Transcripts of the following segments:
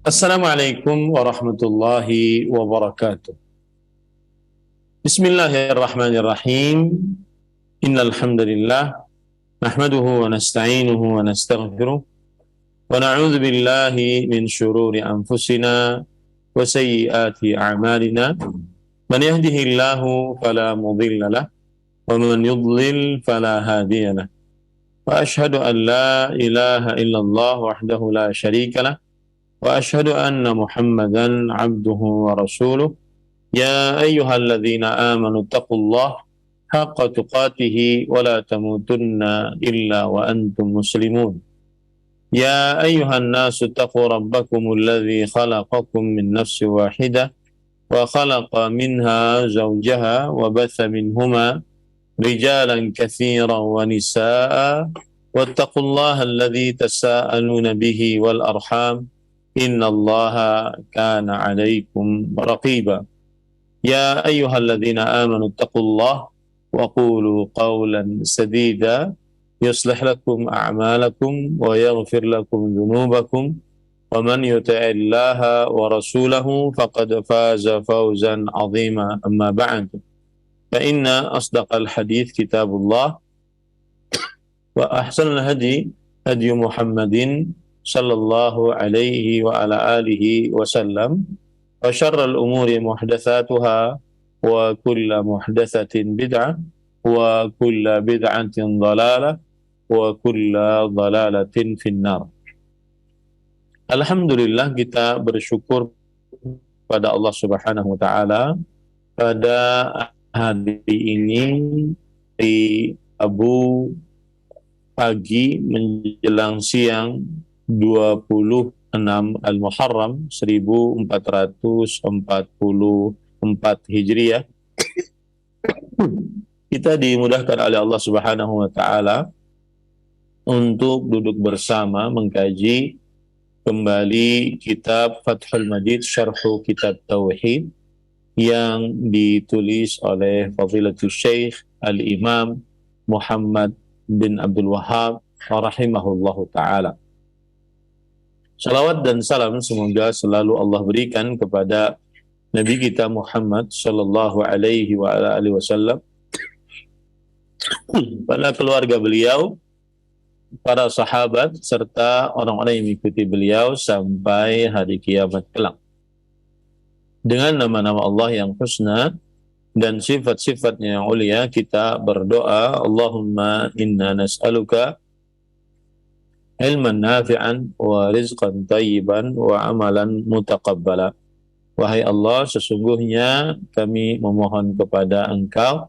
Assalamualaikum warahmatullahi wabarakatuh. Bismillahirrahmanirrahim. Innal hamdalillah nahmaduhu wa nasta'inuhu wa nastaghfiruh wa na'udzu billahi min shururi anfusina wa sayyiati a'malina. Man yahdihillahu fala mudilla lahu wa man yudlil fala hadiya lahu. Wa ashhadu an la ilaha illallah wahdahu la syarika lahu wa ashhadu anna Muhammadan 'abduhu wa rasuluh. يا أيها الذين آمنوا اتقوا الله حق تقاته ولا تموتن إلا وأنتم مسلمون. يا أيها الناس اتقوا ربكم الذي خلقكم من نفس واحدة وخلق منها زوجها وبث منهما رجالا كثيرا ونساء واتقوا الله الذي تساءلون به والأرحام إن الله كان عليكم رقيبا. يا أيها الذين آمنوا اتقوا الله وقولوا قولا سديدا يصلح لكم أعمالكم ويغفر لكم ذنوبكم ومن يطع الله ورسوله فقد فاز فوزا عظيما. أما بعد فإن أصدق الحديث كتاب الله وأحسن الهدي هدي محمد صلى الله عليه وعلى آله وسلم وشر الأمور محدثاتها وكل محدثة بدعة وكل بدعة ضلالة وكل ضلالة في النار. Alhamdulillah, kita bersyukur pada Allah Subhanahu wa taala pada hari ini di Abu pagi menjelang siang 26 Al-Muharram 1444 Hijriah. Kita dimudahkan oleh Allah Subhanahu wa taala untuk duduk bersama mengkaji kembali kitab Fathul Majid Syarhu Kitab Tauhid yang ditulis oleh Fadilatul Syekh Al-Imam Muhammad bin Abdul Wahhab rahimahullahu taala. Salawat dan salam semoga selalu Allah berikan kepada Nabi kita Muhammad sallallahu alaihi wa ala alihi wasallam, pada keluarga beliau, para sahabat serta orang-orang yang mengikuti beliau sampai hari kiamat kelak. Dengan nama-nama Allah yang husna dan sifat-sifatnya yang ulia, kita berdoa, Allahumma inna nas'aluka ilman nafi'an wa rizqan tayyiban wa amalan mutaqabbala. Wahai Allah, sesungguhnya kami memohon kepada Engkau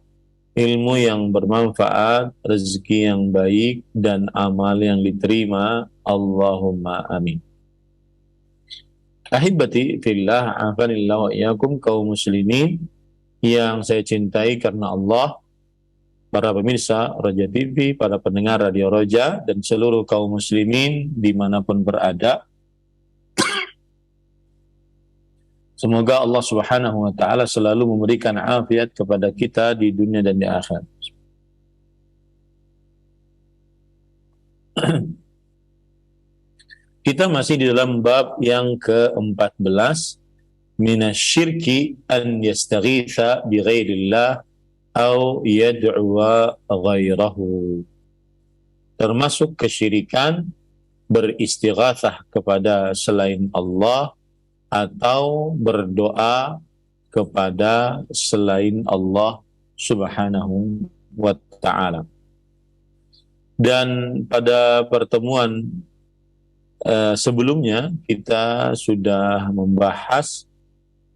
ilmu yang bermanfaat, rezeki yang baik, dan amal yang diterima. Allahumma amin. Ahibati fillah, afanillah wa iyyakum, kaum muslimin yang saya cintai karena Allah, para pemirsa Roja TV, para pendengar Radio Roja, dan seluruh kaum muslimin dimanapun berada. Semoga Allah Subhanahu wa taala selalu memberikan afiat kepada kita di dunia dan di akhirat. Kita masih di dalam bab yang ke-14, minasyirki an yastaghitha bi ghairillah au yad'uwa ghairahu. Termasuk kesyirikan beristighatsah kepada selain Allah atau berdoa kepada selain Allah Subhanahu wa ta'ala. Dan pada pertemuan sebelumnya kita sudah membahas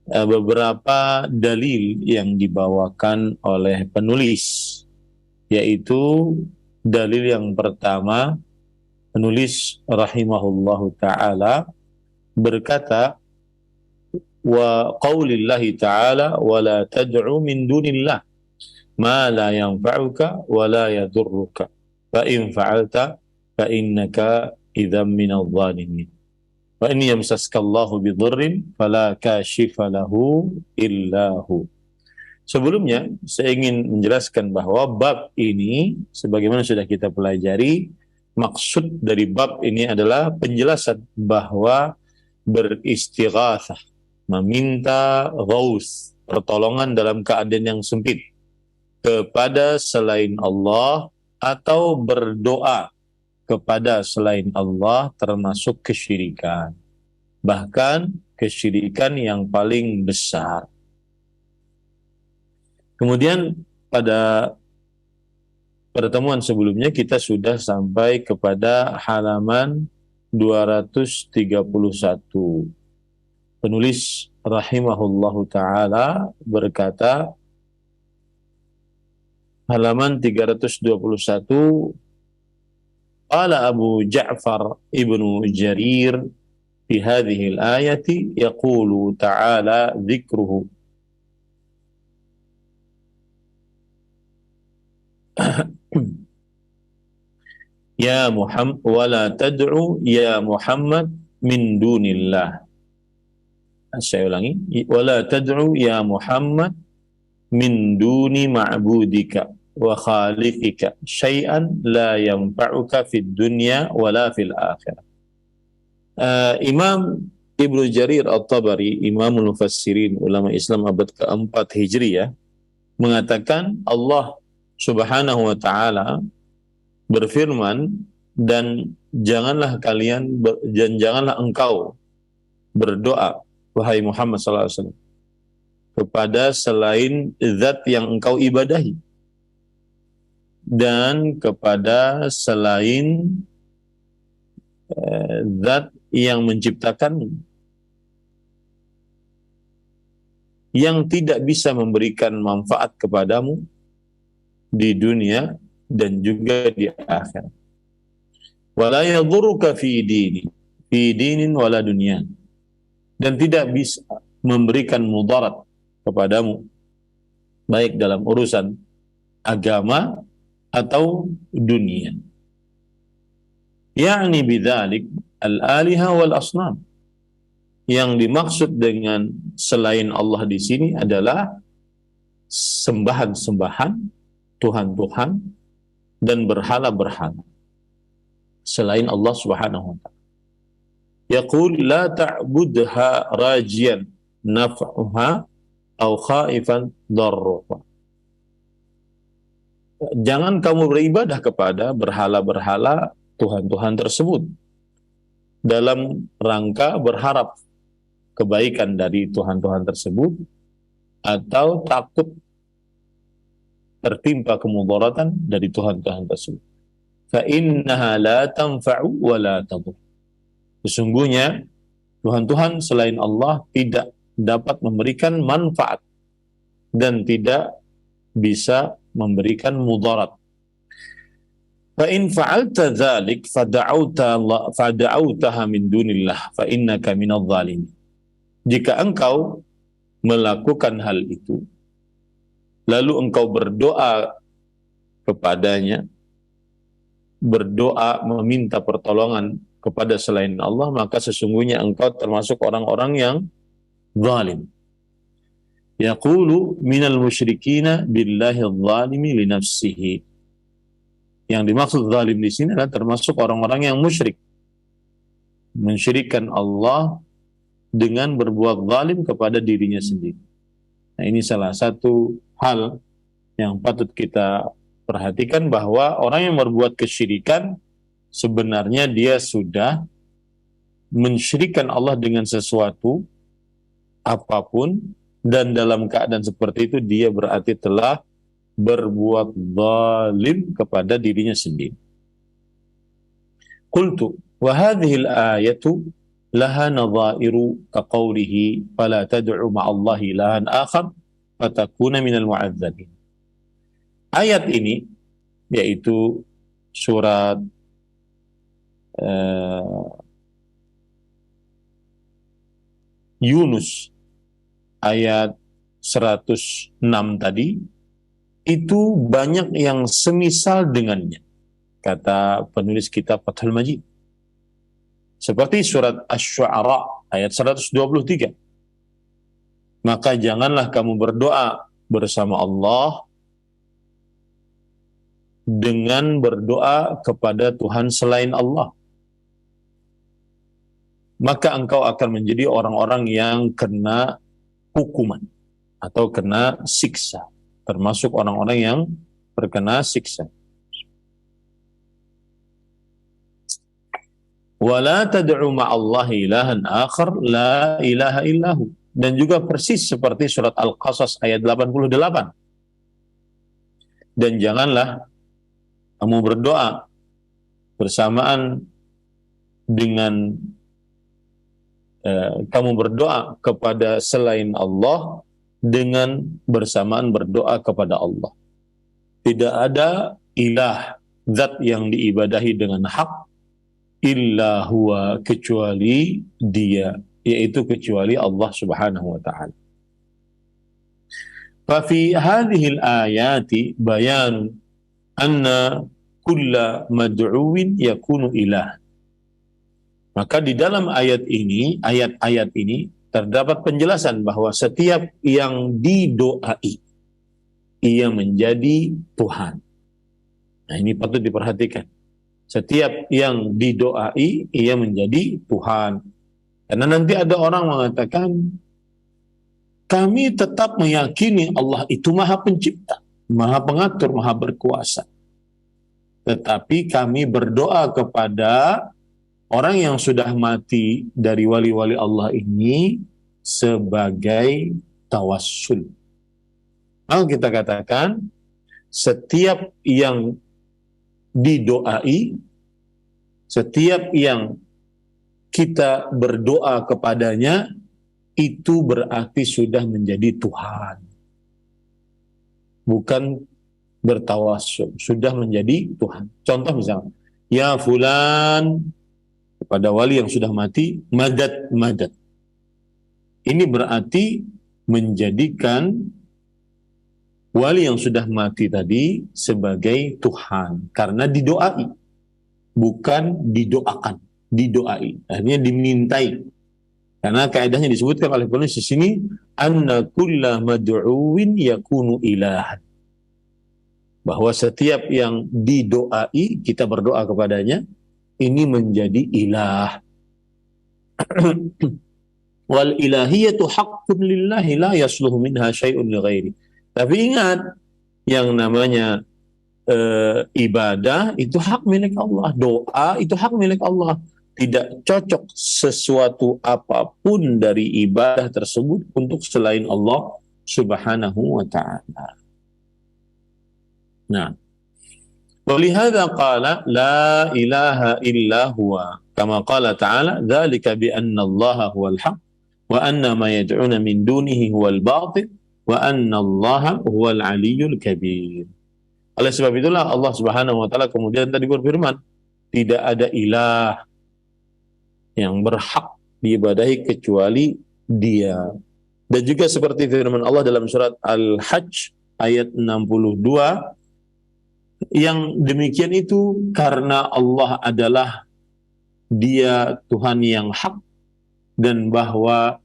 beberapa dalil yang dibawakan oleh penulis, yaitu dalil yang pertama, penulis rahimahullahu ta'ala berkata, wa qaulillahi ta'ala wa la tad'u min dunillah ma la yanfa'uka wa la yadurruka fa in fa'alta fa innaka idzam minadh dhalimin wa in yamsaska Allahu bidurrin fala kashifa lahu illa hu. Sebelumnya saya ingin menjelaskan bahwa bab ini, sebagaimana sudah kita pelajari, maksud dari bab ini adalah penjelasan bahwa beristighatsah, meminta ghaus, pertolongan dalam keadaan yang sempit kepada selain Allah, atau berdoa kepada selain Allah, termasuk kesyirikan. Bahkan kesyirikan yang paling besar. Kemudian pada pertemuan sebelumnya kita sudah sampai kepada halaman 231. Penulis rahimahullahu ta'ala berkata, halaman 321, qala Abu Ja'far ibnu Jarir fi hadhihi al-ayati yaqulu ta'ala dzikruhu. Ya Muhammad, wala tad'u ya Muhammad min dunillah. Saya ulangi, wala tad'u ya Muhammad min duni ma'budika wa khaliqika syai'an la yanfa'uka fid dunya wala fil akhirah. Imam Ibnu Jarir At-Tabari, Imamul Mufassirin, ulama Islam abad keempat Hijriyah, mengatakan Allah Subhanahu wa ta'ala berfirman, dan janganlah engkau berdoa, wahai Muhammad sallallahu alaihi wasallam, kepada selain zat yang engkau ibadahi, dan kepada selain zat yang menciptakanmu, yang tidak bisa memberikan manfaat kepadamu di dunia dan juga di akhirat. Wala yadhurruka fi dinin wala dunya, dan tidak bisa memberikan mudarat kepadamu baik dalam urusan agama atau dunia. Ya'ni bidzalik al-aliha wal asnam. Yang dimaksud dengan selain Allah di sini adalah sembahan-sembahan, Tuhan-Tuhan, dan berhala-berhala selain Allah Subhanahu wa ta'ala. Yaqul la ta'budha rajian naf'uha aw khaifan darruha. Jangan kamu beribadah kepada berhala-berhala, Tuhan-Tuhan tersebut, dalam rangka berharap kebaikan dari Tuhan-Tuhan tersebut, atau takut tertimpa kemudaratan dari Tuhan-Tuhan tersebut. Fa innaha la tanfa'u wa la tadur. Sesungguhnya Tuhan-Tuhan selain Allah tidak dapat memberikan manfaat dan tidak bisa memberikan mudarat. Fa in fa'alta dzalik fada'awtaha min dunillah fa innaka minadh dhalimin. Jika engkau melakukan hal itu, lalu engkau berdoa kepadanya, berdoa meminta pertolongan kepada selain Allah, maka sesungguhnya engkau termasuk orang-orang yang zalim. Yaqulu minal musyrikina billahi adh-dhalimi li nafsihi. Yang dimaksud zalim di sini adalah termasuk orang-orang yang musyrik, mensyirikkan Allah dengan berbuat zalim kepada dirinya sendiri. Nah, ini salah satu hal yang patut kita perhatikan, bahwa orang yang berbuat kesyirikan sebenarnya dia sudah mensyirikkan Allah dengan sesuatu apapun, dan dalam keadaan seperti itu dia berarti telah berbuat zalim kepada dirinya sendiri. Qultu wa hadhihi al-ayatu laha nadhairu kaqawlihi fala tad'u ma'allahi ilahan akhar fatakuna minal mu'adzabin. Ayat ini, yaitu surat Yunus ayat 106 tadi, itu banyak yang semisal dengannya, kata penulis kitab Fathul Majid. Seperti surat Asy-Syu'ara ayat 123. Maka janganlah kamu berdoa bersama Allah dengan berdoa kepada Tuhan selain Allah. maka engkau akan menjadi orang-orang yang kena hukuman atau kena siksa, termasuk orang-orang yang terkena siksa. Wala tad'u ma'allahi ilahan akhar la ilaha illahu. Dan juga persis seperti surat Al-Qasas ayat 88. Dan janganlah kamu berdoa bersamaan dengan kamu berdoa kepada selain Allah dengan bersamaan berdoa kepada Allah. Tidak ada ilah, zat yang diibadahi dengan hak, illa huwa, kecuali dia, yaitu kecuali Allah subhanahu wa ta'ala. Fafi hadhil ayati bayan anna kulla mad'uwin yakunu ilah. Maka di dalam ayat-ayat ini terdapat penjelasan bahwa setiap yang didoai ia menjadi Tuhan. Nah, ini patut diperhatikan. Setiap yang didoai ia menjadi Tuhan. Karena nanti ada orang mengatakan, kami tetap meyakini Allah itu Maha Pencipta, Maha Pengatur, Maha Berkuasa. Tetapi kami berdoa kepada orang yang sudah mati dari wali-wali Allah ini sebagai tawassul. Maka kita katakan, setiap yang didoai, setiap yang kita berdoa kepadanya, itu berarti sudah menjadi Tuhan. Bukan bertawassul, sudah menjadi Tuhan. Contoh misalnya, ya fulan, kepada wali yang sudah mati, madad, madad. Ini berarti menjadikan wali yang sudah mati tadi sebagai Tuhan. Karena didoai, bukan didoakan. Didoai, artinya dimintai. Karena kaidahnya disebutkan oleh penulis di sini, anna kulla mad'uwin yakunu ilahan. Bahwa setiap yang didoai, kita berdoa kepadanya, ini menjadi ilah. Wal ilahiyatu haqqun lillahi la yasluhu minha syai'un li ghairi. Tapi ingat, yang namanya ibadah itu hak milik Allah, doa itu hak milik Allah. Tidak cocok sesuatu apapun dari ibadah tersebut untuk selain Allah subhanahu wa ta'ala. Nah, walihada qala la ilaha illa huwa, kama qala ta'ala, dzalika bi anna Allah huwal haq wa anna ma yad'una min dunihi huwal batil wa anna Allah huwal aliyyul kabir. Oleh sebab itulah Allah subhanahu wa ta'ala kemudian tadi berfirman, tidak ada ilah yang berhak diibadahi kecuali dia. Dan juga seperti firman Allah dalam surat Al-Hajj ayat 62, yang demikian itu karena Allah adalah dia Tuhan yang hak, dan bahwa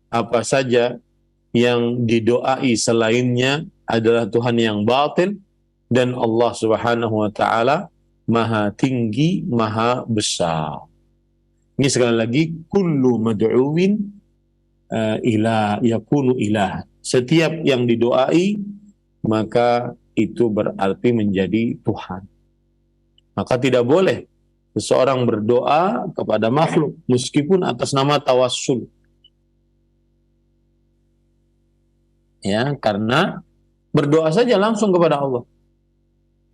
apa saja yang didoai selainnya adalah Tuhan yang batil, dan Allah subhanahu wa ta'ala maha tinggi, maha besar. Ini sekali lagi, kullu mad'uwin ilah yakunu ilah. Setiap yang didoai, maka itu berarti menjadi Tuhan. Maka tidak boleh seseorang berdoa kepada makhluk, meskipun atas nama tawassul. Ya, karena berdoa saja langsung kepada Allah.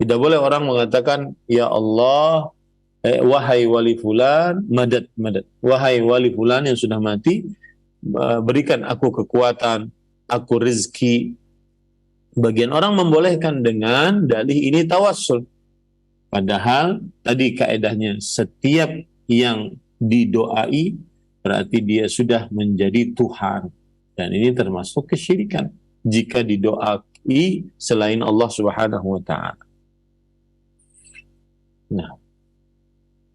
Tidak boleh orang mengatakan, ya Allah, wahai wali fulan, madad, madad. Wahai wali fulan yang sudah mati, berikan aku kekuatan, aku rezeki. Bagian orang membolehkan dengan dalih ini tawassul. Padahal tadi kaedahnya, setiap yang didoai berarti dia sudah menjadi Tuhan. Dan ini termasuk kesyirikan jika didoai selain Allah subhanahu wa ta'ala. Nah,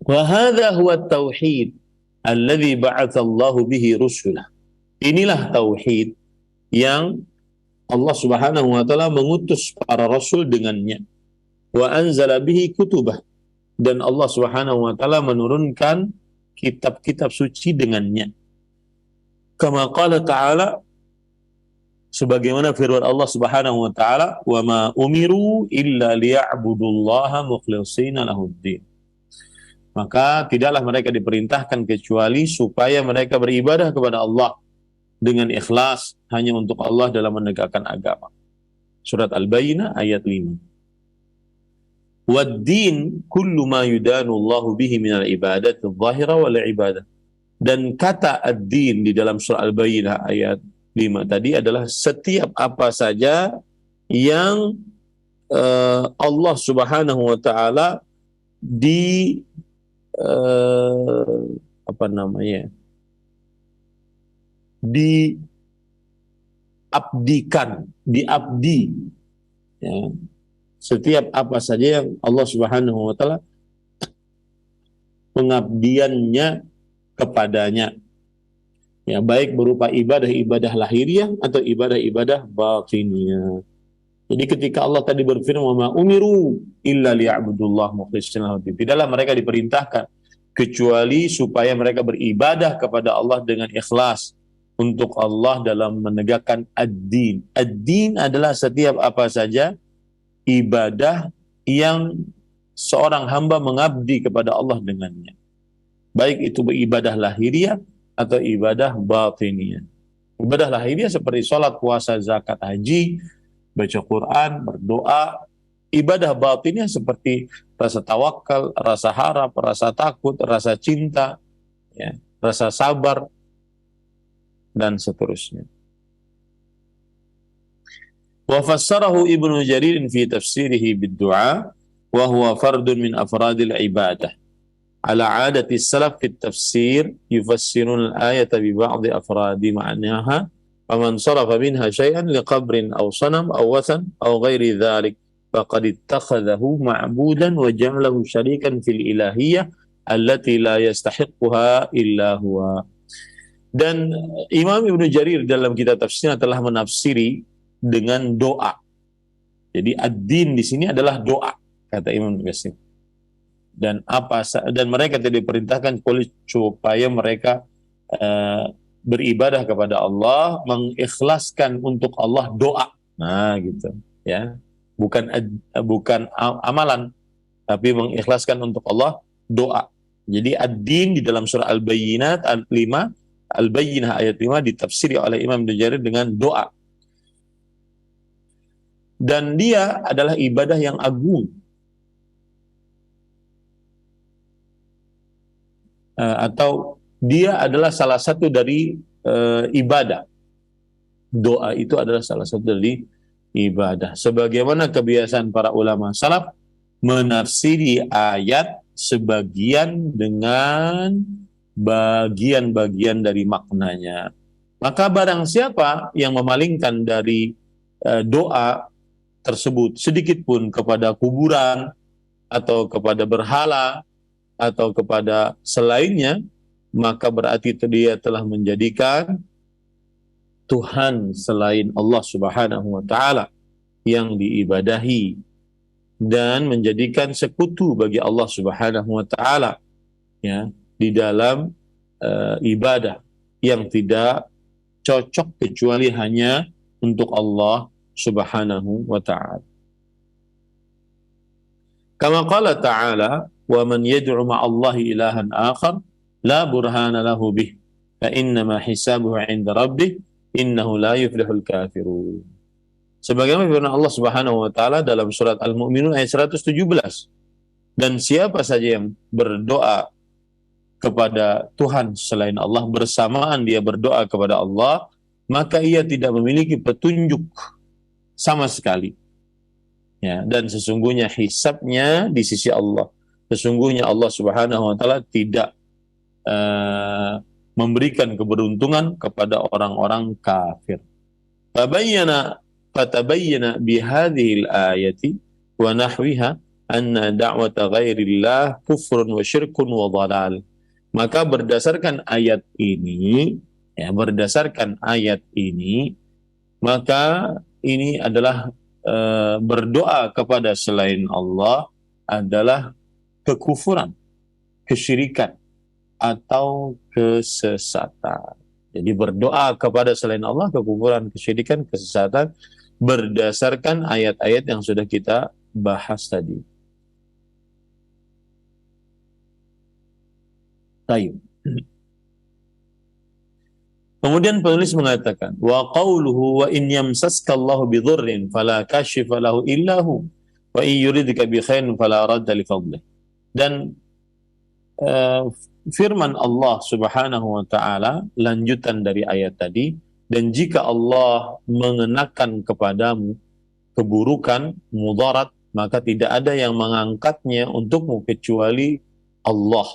wa hadha huwa at-tauhid alladhi ba'atha Allahu bihi rusulah. Inilah tauhid yang Allah subhanahu wa ta'ala mengutus para rasul dengannya. Wa anzala bihi kutubah. Dan Allah subhanahu wa ta'ala menurunkan kitab-kitab suci dengannya. Kama qala ta'ala, sebagaimana firman Allah Subhanahu wa taala, "Wa ma umiru illa liya'budullaha mukhlishina lahuddin." Maka tidaklah mereka diperintahkan kecuali supaya mereka beribadah kepada Allah dengan ikhlas hanya untuk Allah dalam menegakkan agama. Surat Al-Bayyinah ayat 5. Wad-din kullu ma yudanu Allahu bihi minal ibadati adh-dhahira wal ibadah. Dan kata ad-din di dalam surah Al-Bayyinah ayat 5 tadi adalah setiap apa saja yang Allah Subhanahu wa taala di apa namanya? diabdi ya. Setiap apa saja yang Allah Subhanahu wa taala pengabdiannya kepadanya, ya, baik berupa ibadah-ibadah lahiriah atau ibadah-ibadah batiniyah. Jadi ketika Allah tadi berfirman, "Wa ma umiru illa liya'budullah mukhlishina lahu-d-din." Tidaklah mereka diperintahkan kecuali supaya mereka beribadah kepada Allah dengan ikhlas untuk Allah dalam menegakkan ad-din. Ad-din adalah setiap apa saja ibadah yang seorang hamba mengabdi kepada Allah dengannya. Baik itu ibadah lahiriah atau ibadah batiniyah. Ibadah lahiriah seperti sholat, puasa, zakat, haji, baca Quran, berdoa. Ibadah batiniyah seperti rasa tawakal, rasa harap, rasa takut, rasa cinta, ya, rasa sabar, dan seterusnya. Wa fassarahu Ibnu Jarir fi tafsirihi bid-du'a wa huwa fardun min afradil ibadah. Ala 'adati salaf fi tafsir yufassirun al-ayata bi ba'dhi afradi ma'naha faman sarafa minha syai'an liqabrin aw sanam aw wathan aw ghairi dhalik faqad ittakhadhahu ma'budan wa ja'alahu syarikan fil ilahiyyah allati la yastahiqquha illa huwa. Dan Imam Ibnu Jarir dalam kitab tafsirnya telah menafsiri dengan doa. Jadi ad-din di sini adalah doa, kata Imam Ibnu Katsir. Dan mereka tidak diperintahkan supaya mereka beribadah kepada Allah, mengikhlaskan untuk Allah doa. Nah, gitu, ya. Bukan amalan, tapi mengikhlaskan untuk Allah doa. Jadi ad-din di dalam surah Al-Bayyinah ayat 5 ditafsiri oleh Imam Ibnu Jarir dengan doa. Dan dia adalah ibadah yang agung, atau dia adalah salah satu dari ibadah. Doa itu adalah salah satu dari ibadah. Sebagaimana kebiasaan para ulama salaf menafsiri ayat sebagian dengan bagian-bagian dari maknanya. Maka barang siapa yang memalingkan dari doa tersebut sedikit pun kepada kuburan atau kepada berhala atau kepada selainnya, maka berarti dia telah menjadikan Tuhan selain Allah Subhanahu wa taala yang diibadahi dan menjadikan sekutu bagi Allah Subhanahu wa taala, ya, di dalam ibadah yang tidak cocok kecuali hanya untuk Allah Subhanahu wa ta'ala. Kama qala ta'ala, "Wa man yad'u ma'allahi ilahan akhar la burhana lahu bih fa innama hisabuhu 'inda rabbih innahu la yuflihul kafirun." Sebagaimana firman Allah Subhanahu wa taala dalam surat Al-Mu'minun ayat 117. Dan siapa saja yang berdoa kepada Tuhan selain Allah bersamaan dia berdoa kepada Allah, maka ia tidak memiliki petunjuk sama sekali, ya, dan sesungguhnya hisabnya di sisi Allah. Sesungguhnya Allah Subhanahu wa taala tidak memberikan keberuntungan kepada orang-orang kafir. Fatabayyana bihadhihi al-ayati wa nahwiha anna da'wata ghairillah kufrun wa syirkun wa dhalal. Maka berdasarkan ayat ini, maka ini adalah berdoa kepada selain Allah adalah kekufuran, kesyirikan, atau kesesatan. Jadi berdoa kepada selain Allah, kekufuran, kesyirikan, kesesatan, berdasarkan ayat-ayat yang sudah kita bahas tadi. Baik. Kemudian penulis mengatakan, wa qawluhu wa in yamsaska Allahu bidhurrin fala kashifa lahu illa hu wa in yuridka bi khairin fala radda li fadlih. Dan firman Allah Subhanahu wa taala lanjutan dari ayat tadi, dan jika Allah mengenakan kepadamu keburukan, mudarat, maka tidak ada yang mengangkatnya untukmu kecuali Allah.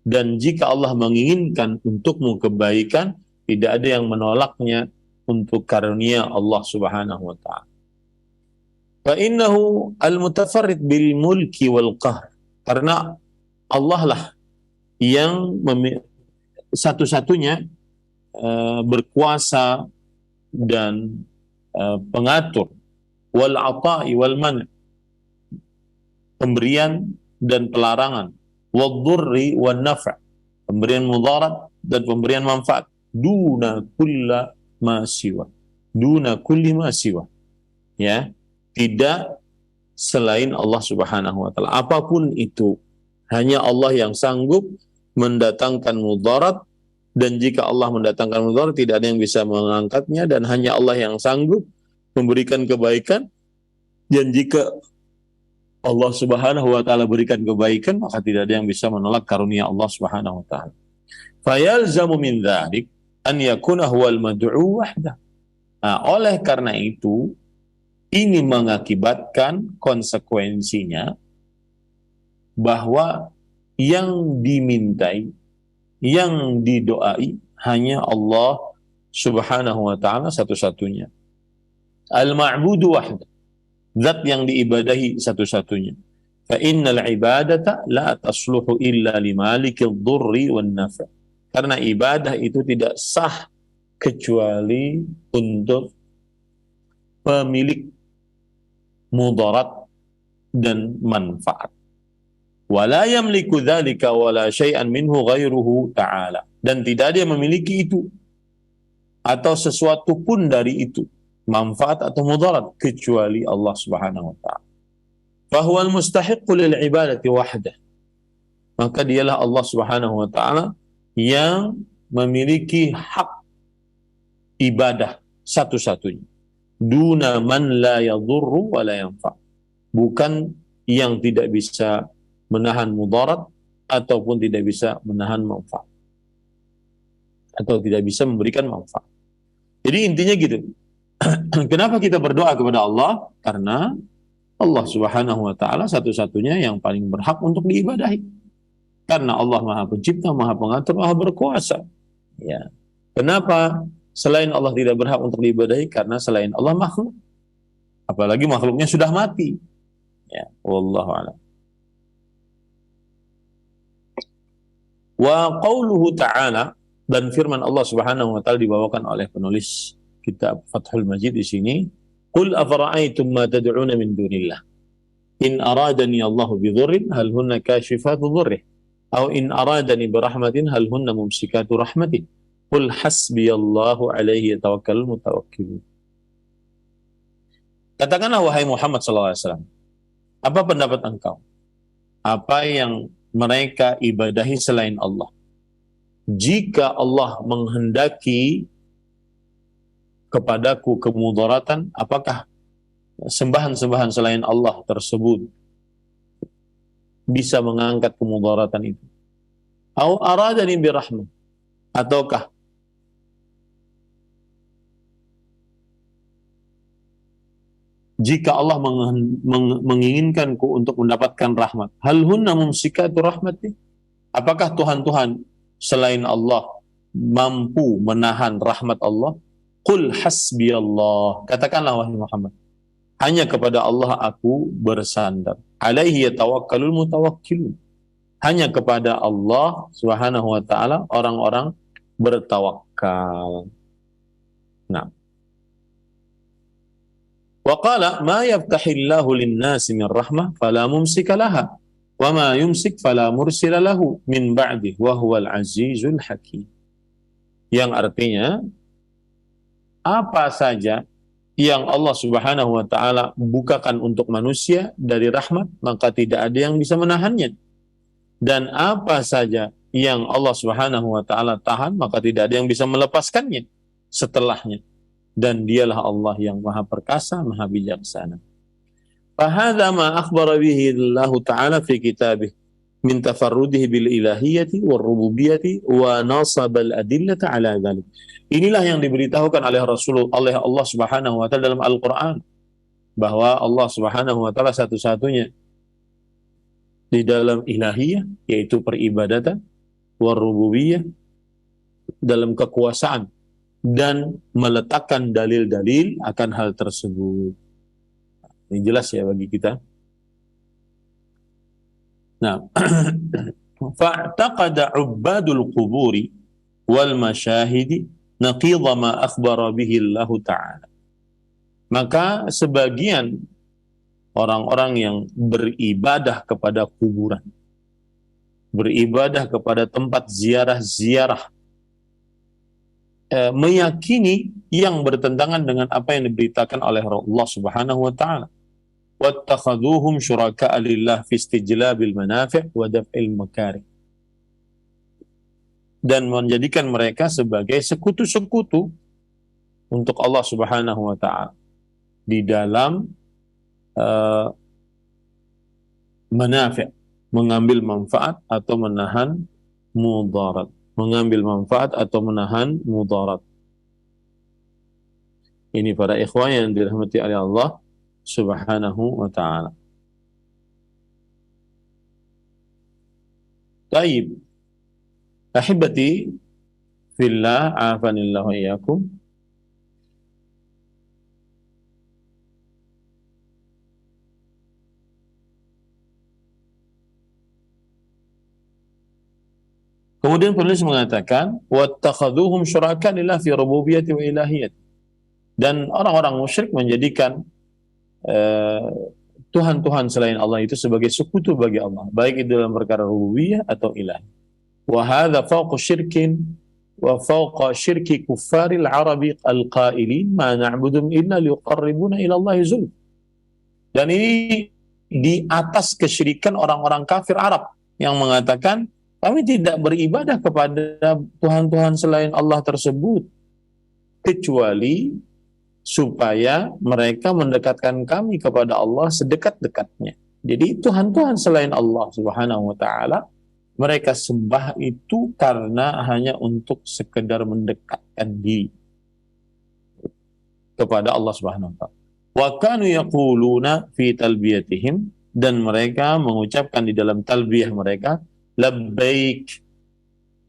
Dan jika Allah menginginkan untukmu kebaikan, tidak ada yang menolaknya untuk karunia Allah Subhanahu wa taala. Fa innahu al-mutafarrid bil mulki wal qahr. Karena Allah lah yang satu-satunya berkuasa dan pengatur, wal ata'i wal man', pemberian dan pelarangan, wal dhurri wan naf', pemberian mudarat dan pemberian manfaat, duna kulla ma siwa, duna kulli ma siwa, ya, tidak selain Allah Subhanahu wa taala. Apapun itu, hanya Allah yang sanggup mendatangkan mudarat, dan jika Allah mendatangkan mudarat tidak ada yang bisa mengangkatnya, dan hanya Allah yang sanggup memberikan kebaikan, dan jika Allah Subhanahu wa taala berikan kebaikan, maka tidak ada yang bisa menolak karunia Allah Subhanahu wa taala. Fayalzamu min dzalik an yakuna huwal mad'u wahdah. Nah, oleh karena itu ini mengakibatkan konsekuensinya bahwa yang dimintai, yang didoai hanya Allah Subhanahu wa taala satu-satunya. Al-ma'budu wahdah, zat yang diibadahi satu-satunya. Fa innal ibadata la tasluhu illa limalikil dhurri wan nafa'. Karena ibadah itu tidak sah kecuali untuk pemilik mudarat dan manfaat. Wala yamliku dzalika wala syai'an minhu ghairuhu ta'ala. Dan tidak ada yang memiliki itu atau sesuatu pun dari itu, manfaat atau mudarat, kecuali Allah Subhanahu wa taala. Fa huwal mustahiqqu lil ibadati wahdah. Maka dialah Allah Subhanahu wa taala yang memiliki hak ibadah satu-satunya. Duna man la yadhurru wa la yanfa'. Bukan yang tidak bisa menahan mudarat ataupun tidak bisa menahan manfaat, atau tidak bisa memberikan manfaat. Jadi intinya gitu. Kenapa kita berdoa kepada Allah? Karena Allah Subhanahu wa taala satu-satunya yang paling berhak untuk diibadahi. Karena Allah Maha Pencipta, Maha Pengatur, Maha Berkuasa. Ya. Kenapa selain Allah tidak berhak untuk diibadahi? Karena selain Allah makhluk. Apalagi makhluknya sudah mati. Ya, wallahu a'lam. Wa qauluhu ta'ala, dan firman Allah Subhanahu wa taala dibawakan oleh penulis kitab Fathul Majid di sini, qul afara'aytum ma tad'una min dunillah in aradani Allahu bi dhurrin hal hunna kashifatu dhurrih aw in aradani bi rahmatin hal hunna mumsikatu rahmatih qul hasbiyallahu alaihi yatawakkalul mutawakkilun. Katakanlah wahai Muhammad sallallahu alaihi wasallam, apa pendapat engkau? Apa yang mereka ibadahi selain Allah? Jika Allah menghendaki kepadaku kemudaratan, apakah sembahan-sembahan selain Allah tersebut bisa mengangkat kemudaratan itu? Au aradani birahmah, ataukah jika Allah menginginkanku untuk mendapatkan rahmat, hal hunna mumsikatu rahmati, apakah Tuhan-Tuhan selain Allah mampu menahan rahmat Allah? Qul hasbiyallah, katakanlah wahai Muhammad, hanya kepada Allah aku bersandar. Alaihi yatawakkalul mutawakkilun. Hanya kepada Allah Subhanahu wa taala orang-orang bertawakal. Nah. Wa qala ma yaftahillahu lin-nasi min rahmah fala mumsika laha Wa ma yumsik fala mursila lahu min ba'dih wa huwal azizul hakim. Yang artinya apa saja yang Allah Subhanahu wa taala bukakan untuk manusia dari rahmat, maka tidak ada yang bisa menahannya. Dan apa saja yang Allah Subhanahu wa taala tahan, maka tidak ada yang bisa melepaskannya setelahnya. Dan dialah Allah yang Maha Perkasa, Maha Bijaksana. Fahadha ma akhbara bihi Allah taala fi kitabih min tafarrudihi bil ilahiyyati war rububiyyati wa nasaba al adillata ala dzalik. Inilah yang diberitahukan oleh oleh Allah Subhanahu wa taala dalam Al-Qur'an, bahwa Allah Subhanahu wa taala satu-satunya di dalam ilahiyah, yaitu peribadatan, war rububiyyah, dalam kekuasaan, dan meletakkan dalil-dalil akan hal tersebut. Ini jelas ya bagi kita. Nah, fa'taqada 'ubbadul quburi wal masyahidi naqidha ma akhbara bihi Allah Ta'ala. Maka sebagian orang-orang yang beribadah kepada kuburan, beribadah kepada tempat ziarah-ziarah, meyakini yang bertentangan dengan apa yang diberitakan oleh Allah Subhanahu wa taala. Wattakhaduhum syuraka'a lillah fi istijlabil manafi' wa daf'il makarih. Dan menjadikan mereka sebagai sekutu-sekutu untuk Allah Subhanahu wa taala di dalam manafi', mengambil manfaat atau menahan mudarat, mengambil manfaat atau menahan mudarat. Ini para ikhwan yang dirahmati oleh Allah Subhanahu wa ta'ala. Taib, ahibati fillah, afanillahu iyyakum. Kemudian penulis mengatakan, wattakhaduhum syuraka lillah fi rububiyyati wa ilahiyyati. Dan orang-orang musyrik menjadikan Tuhan-Tuhan selain Allah itu sebagai sekutu bagi Allah, baik itu dalam perkara rububiyah atau ilahi. Wa hadza fawqa syirkin wa fawqa syirki kuffaril arabi al-qailin ma na'budum illa liqarribuna ila Allah zulf. Dan ini di atas kesyirikan orang-orang kafir Arab yang mengatakan kami tidak beribadah kepada Tuhan-Tuhan selain Allah tersebut kecuali supaya mereka mendekatkan kami kepada Allah sedekat-dekatnya. Jadi Tuhan-Tuhan selain Allah Subhanahu wa taala mereka sembah itu karena hanya untuk sekedar mendekatkan diri kepada Allah Subhanahu wa taala. Wa kanu yaquluna fi talbiyatihim, dan mereka mengucapkan di dalam talbiyah mereka, labbaik,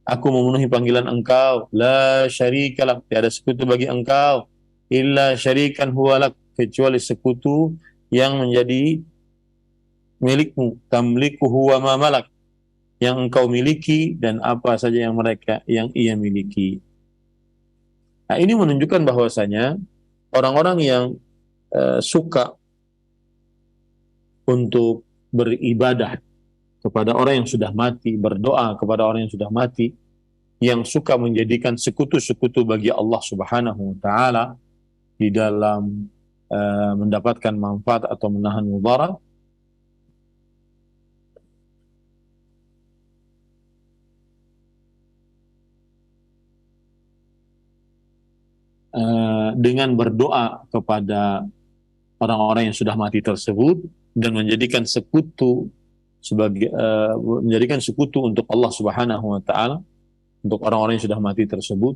aku memenuhi panggilan engkau, la syarika lak, tiada sekutu bagi engkau, illa syarikan huwalak, kecuali sekutu yang menjadi milikmu, tamlikuhu wa ma malak, yang engkau miliki dan apa saja yang ia miliki. Nah, ini menunjukkan bahwasanya orang-orang yang suka untuk beribadah kepada orang yang sudah mati, berdoa kepada orang yang sudah mati, yang suka menjadikan sekutu-sekutu bagi Allah Subhanahu wa taala di dalam mendapatkan manfaat atau menahan mudarat, dengan berdoa kepada orang-orang yang sudah mati tersebut dan menjadikan sekutu sebagai menjadikan sekutu untuk Allah Subhanahu wa taala, untuk orang-orang yang sudah mati tersebut,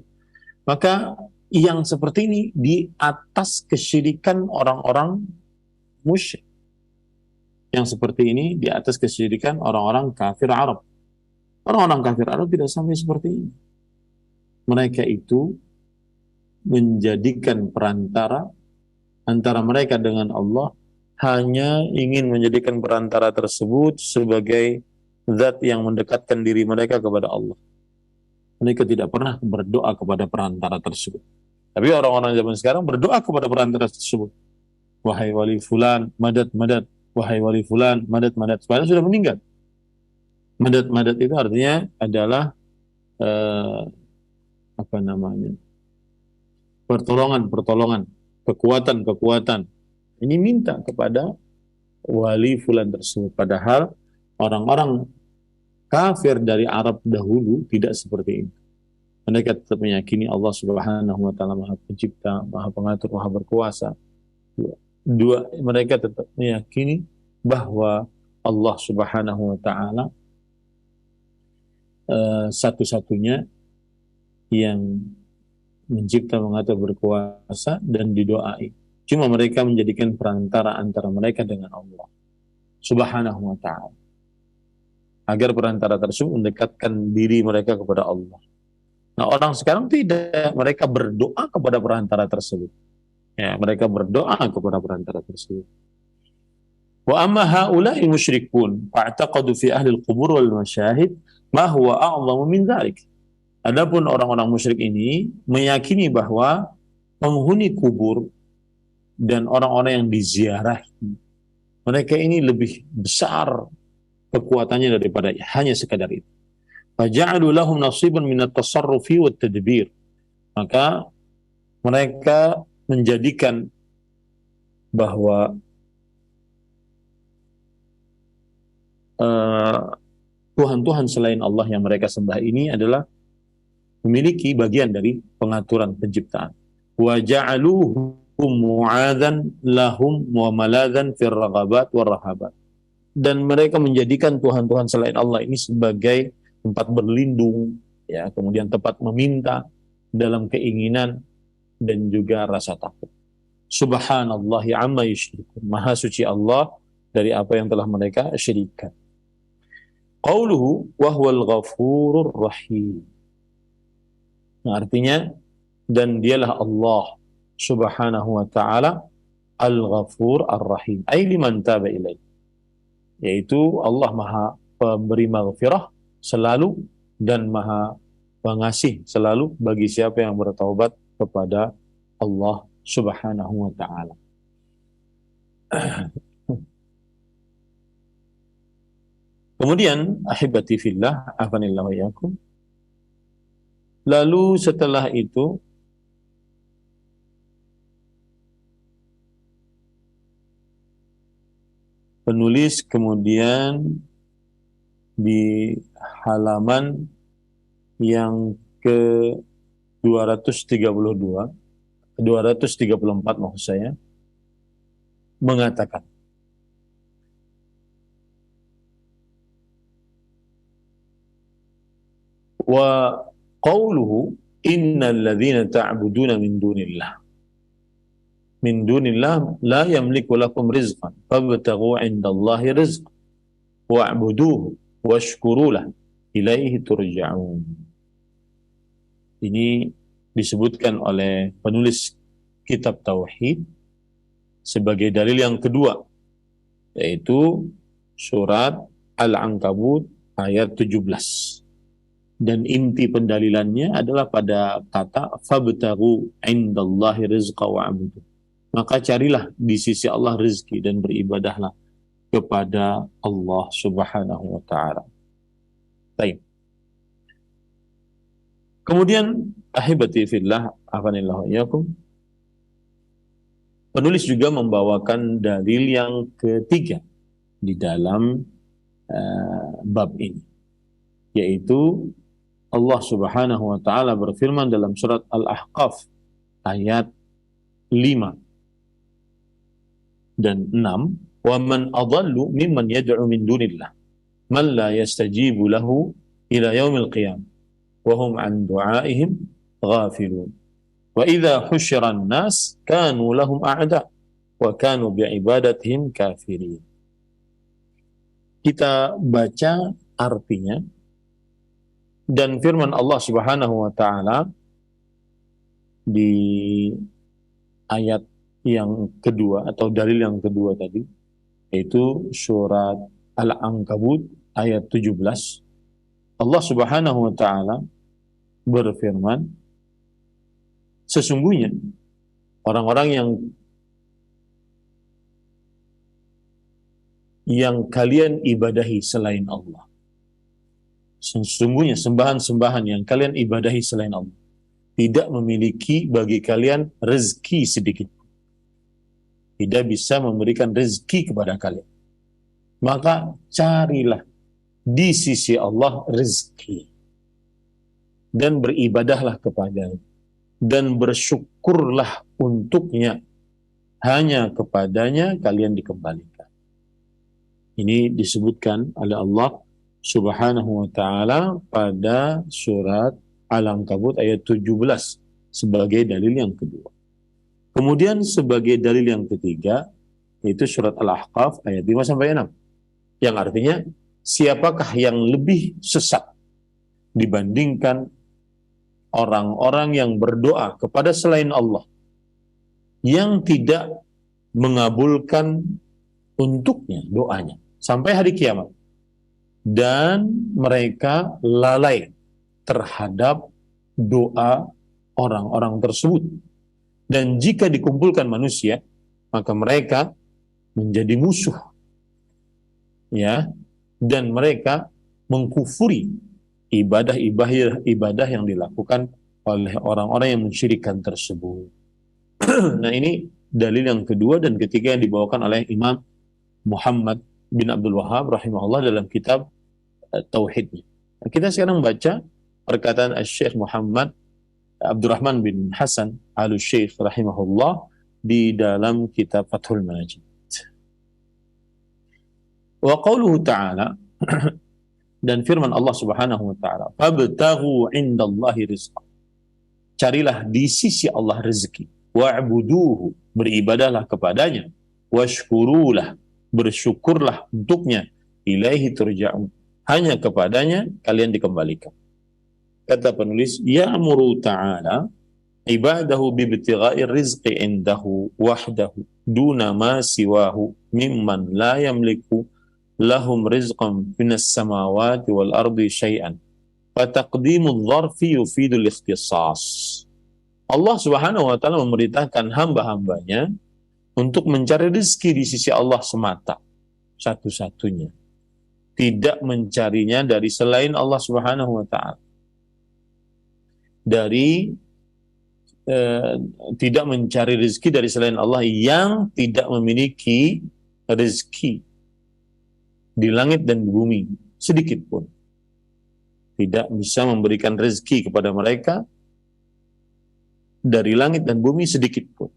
maka yang seperti ini di atas kesyirikan orang-orang musyrik. Yang seperti ini di atas kesyirikan orang-orang kafir Arab. Orang-orang kafir Arab tidak sampai seperti ini. Mereka itu menjadikan perantara antara mereka dengan Allah, hanya ingin menjadikan perantara tersebut sebagai zat yang mendekatkan diri mereka kepada Allah. Mereka tidak pernah berdoa kepada perantara tersebut. Tapi orang-orang zaman sekarang berdoa kepada perantara tersebut. Wahai wali fulan, madad, madad. Wahai wali fulan, madad, madad. Padahal sudah meninggal. Madad itu artinya adalah eh, apa namanya? Pertolongan, kekuatan. Ini minta kepada wali fulan tersebut. Padahal orang-orang kafir dari Arab dahulu tidak seperti ini. Mereka tetap meyakini Allah Subhanahu wa taala Maha Pencipta, Maha Pengatur, Maha Berkuasa. Mereka tetap meyakini bahwa Allah Subhanahu wa taala satu-satunya yang mencipta, mengatur, berkuasa dan didoai. Cuma mereka menjadikan perantara antara mereka dengan Allah Subhanahu wa taala. Agar perantara tersebut mendekatkan diri mereka kepada Allah. Nah, orang sekarang tidak, mereka berdoa kepada perantara tersebut. Ya, mereka berdoa kepada perantara tersebut. Wa amma haula'i musyrikun fa'taqadu fi ahli al-qubur wal masyahid ma huwa a'zamu min dzalik. Adapun orang-orang musyrik ini meyakini bahwa penghuni kubur dan orang-orang yang diziarahi, mereka ini lebih besar kekuatannya daripada hanya sekadar itu. Faja'alu lahum nasiban min at-tasarrufi wat tadbir. Maka mereka menjadikan bahwa Tuhan-Tuhan selain Allah yang mereka sembah ini adalah memiliki bagian dari pengaturan penciptaan. Wa ja'aluhum mu'adzan lahum wa maladzan fir raghabat war rahabat. Dan mereka menjadikan Tuhan-Tuhan selain Allah ini sebagai tempat berlindung, ya, kemudian tempat meminta dalam keinginan dan juga rasa takut. Subhanallahi amma yusyrikun. Maha suci Allah dari apa yang telah mereka syirikkan. Qauluhu wa huwal ghafurur rahim. Nah, artinya dan dialah Allah Subhanahu wa taala Al-Ghafur Ar-Rahim. Ai liman taba ilaih. Yaitu Allah Maha pemberi maghfirah selalu dan Maha pengasih selalu bagi siapa yang bertaubat kepada Allah Subhanahu wa taala. Kemudian ahibati fillah, afanillahu wa iyyakum. Lalu setelah itu penulis kemudian di halaman yang ke 232, 234 maksud saya, mengatakan wa qawluhu innal ladzina ta'buduna min dunillah la yamliku lakum rizqan fabtaghu 'indallahi rizqan wa'buduhu washkuru lahu ilaihi turja'un. Ini disebutkan oleh penulis kitab Tauhid sebagai dalil yang kedua, yaitu surat Al-Ankabut ayat 17. Dan inti pendalilannya adalah pada kata fabtaghu 'indallahi rizqa wa'budu. Maka carilah di sisi Allah rezeki dan beribadahlah kepada Allah Subhanahu wa taala. Baik. Kemudian ahibati fillah, afanillahu iyyakum. Penulis juga membawakan dalil yang ketiga di dalam bab ini, yaitu Allah Subhanahu wa taala berfirman dalam surat Al-Ahqaf ayat 5 dan 6, "Wa man adallu mimman yad'u min dunillah man la yastajibu lahu ila yaumil qiyamah wa hum an du'aihim ghafilun. Wa idza husyira an-nas kanu lahum a'da wa kanu bi'ibadatihim kafirin." Kita baca artinya dan firman Allah Subhanahu wa taala di ayat yang kedua atau dalil yang kedua tadi, yaitu surat Al-Ankabut ayat 17. Allah Subhanahu wa taala berfirman, sesungguhnya orang-orang yang kalian ibadahi selain Allah, sesungguhnya sembahan-sembahan yang kalian ibadahi selain Allah tidak memiliki bagi kalian rezeki sedikit, tidak bisa memberikan rezeki kepada kalian. Maka carilah di sisi Allah rezeki dan beribadahlah kepadanya dan bersyukurlah untuknya, hanya kepadanya kalian dikembalikan. Ini disebutkan oleh Allah Subhanahu wa ta'ala pada surat Al-Ankabut ayat 17 sebagai dalil yang kedua. Kemudian sebagai dalil yang ketiga yaitu surat Al-Ahqaf ayat 5 sampai 6 yang artinya siapakah yang lebih sesat dibandingkan orang-orang yang berdoa kepada selain Allah yang tidak mengabulkan untuknya doanya sampai hari kiamat, dan mereka lalai terhadap doa orang-orang tersebut, dan jika dikumpulkan manusia maka mereka menjadi musuh, ya, dan mereka mengkufuri ibadah yang dilakukan oleh orang-orang yang mensyirikkan tersebut. Nah, ini dalil yang kedua dan ketiga yang dibawakan oleh Imam Muhammad bin Abdul Wahhab rahimahullah dalam kitab Tauhidnya. Nah, kita sekarang baca perkataan Syekh Muhammad Abdurrahman bin Hasan Al-Syekh rahimahullah di dalam kitab Fathul Majid. Wa qauluhu ta'ala dan firman Allah Subhanahu wa ta'ala, fabtaghu 'indallahi rizqa. Carilah di sisi Allah rezeki. Wa'buduhu, beribadahlah kepadanya. Washkurulah, bersyukurlah untuknya. Ilaihi turja'un, hanya kepadanya kalian dikembalikan. Kata penulis, ya'muru ta'ala ibadahu bibtigha'i rizqi indahu wahdahu duna ma siwahu mimman la yamliku lahum rizqan minas samawati wal ardi syai'an. Fataqdimul dzarfi yufidul ikhtisas. Allah Subhanahu wa ta'ala memerintahkan hamba-hambanya untuk mencari rezeki di sisi Allah semata, satu-satunya. Tidak mencarinya dari selain Allah Subhanahu wa ta'ala. Tidak mencari rezeki dari selain Allah yang tidak memiliki rezeki di langit dan di bumi sedikit pun. Tidak bisa memberikan rezeki kepada mereka dari langit dan bumi sedikit pun.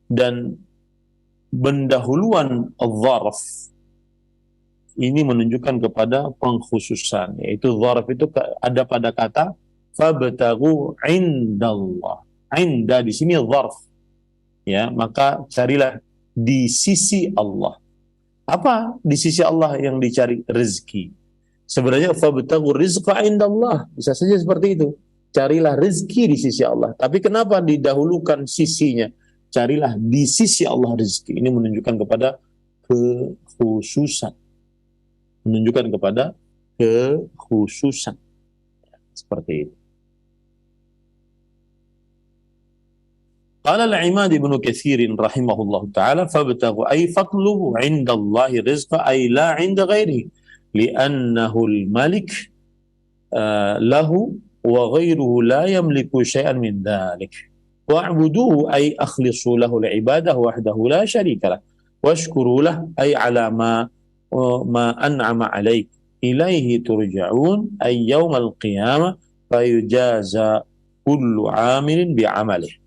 Dan pendahuluan al-dharf ini menunjukkan kepada pengkhususan, yaitu dharf itu ada pada kata fabtaghu indallah. Inda di sini dharf, ya, maka carilah di sisi Allah. Apa di sisi Allah yang dicari? Rezeki. Sebenarnya fabtaghu rizqa indallah, bisa saja seperti itu. Carilah rezeki di sisi Allah. Tapi kenapa didahulukan sisinya? Carilah di sisi Allah rezeki. Ini menunjukkan kepada kekhususan. Menunjukkan kepada kekhususan. Seperti itu. Qala al-Imad Ibnu Katsir rahimahullahu taala fabtaghu ay fatlubu 'inda Allahi rizqa ay la 'inda ghairihi li'annahu al-malik lahu wa ghairuhu la yamliku syai'an min dhalik. Wa'buduhu ay akhlisu lahu al-ibadah wahdahu la syarika lah. Washkuru lah ay 'ala ma an'ama 'alaik. Ilaihi turja'un ay yaumal qiyamah fayujaza kullu 'amilin bi'amalihi.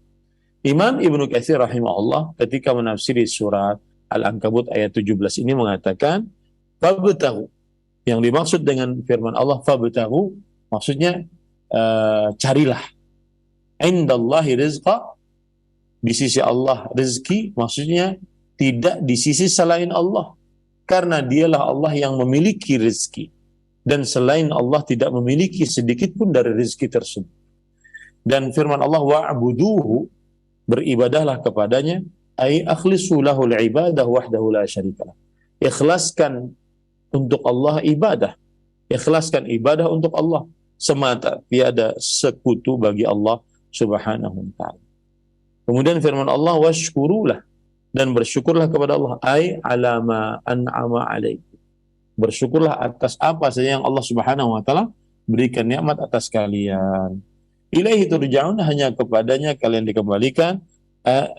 Imam Ibnu Katsir rahimahullah ketika menafsiri surat Al-Ankabut ayat 17 ini mengatakan fabtaghu, yang dimaksud dengan firman Allah fabtaghu maksudnya carilah, indallahi rizqa, di sisi Allah rezeki, maksudnya tidak di sisi selain Allah, karena dialah Allah yang memiliki rezeki dan selain Allah tidak memiliki sedikit pun dari rezeki tersebut. Dan firman Allah wa'buduhu, beribadahlah kepadanya, ay akhlisu lahul ibadah wahdahu la syarikalah. Ikhlaskan untuk Allah ibadah. Ikhlaskan ibadah untuk Allah semata, tiada sekutu bagi Allah Subhanahu wa ta'ala. Kemudian firman Allah washkurulah, dan bersyukurlah kepada Allah, ay alama an'ama alaik, Bersyukurlah atas apa saja yang Allah Subhanahu wa taala berikan nikmat atas kalian. Ilaihi turja'un, hanya kepadanya kalian dikembalikan,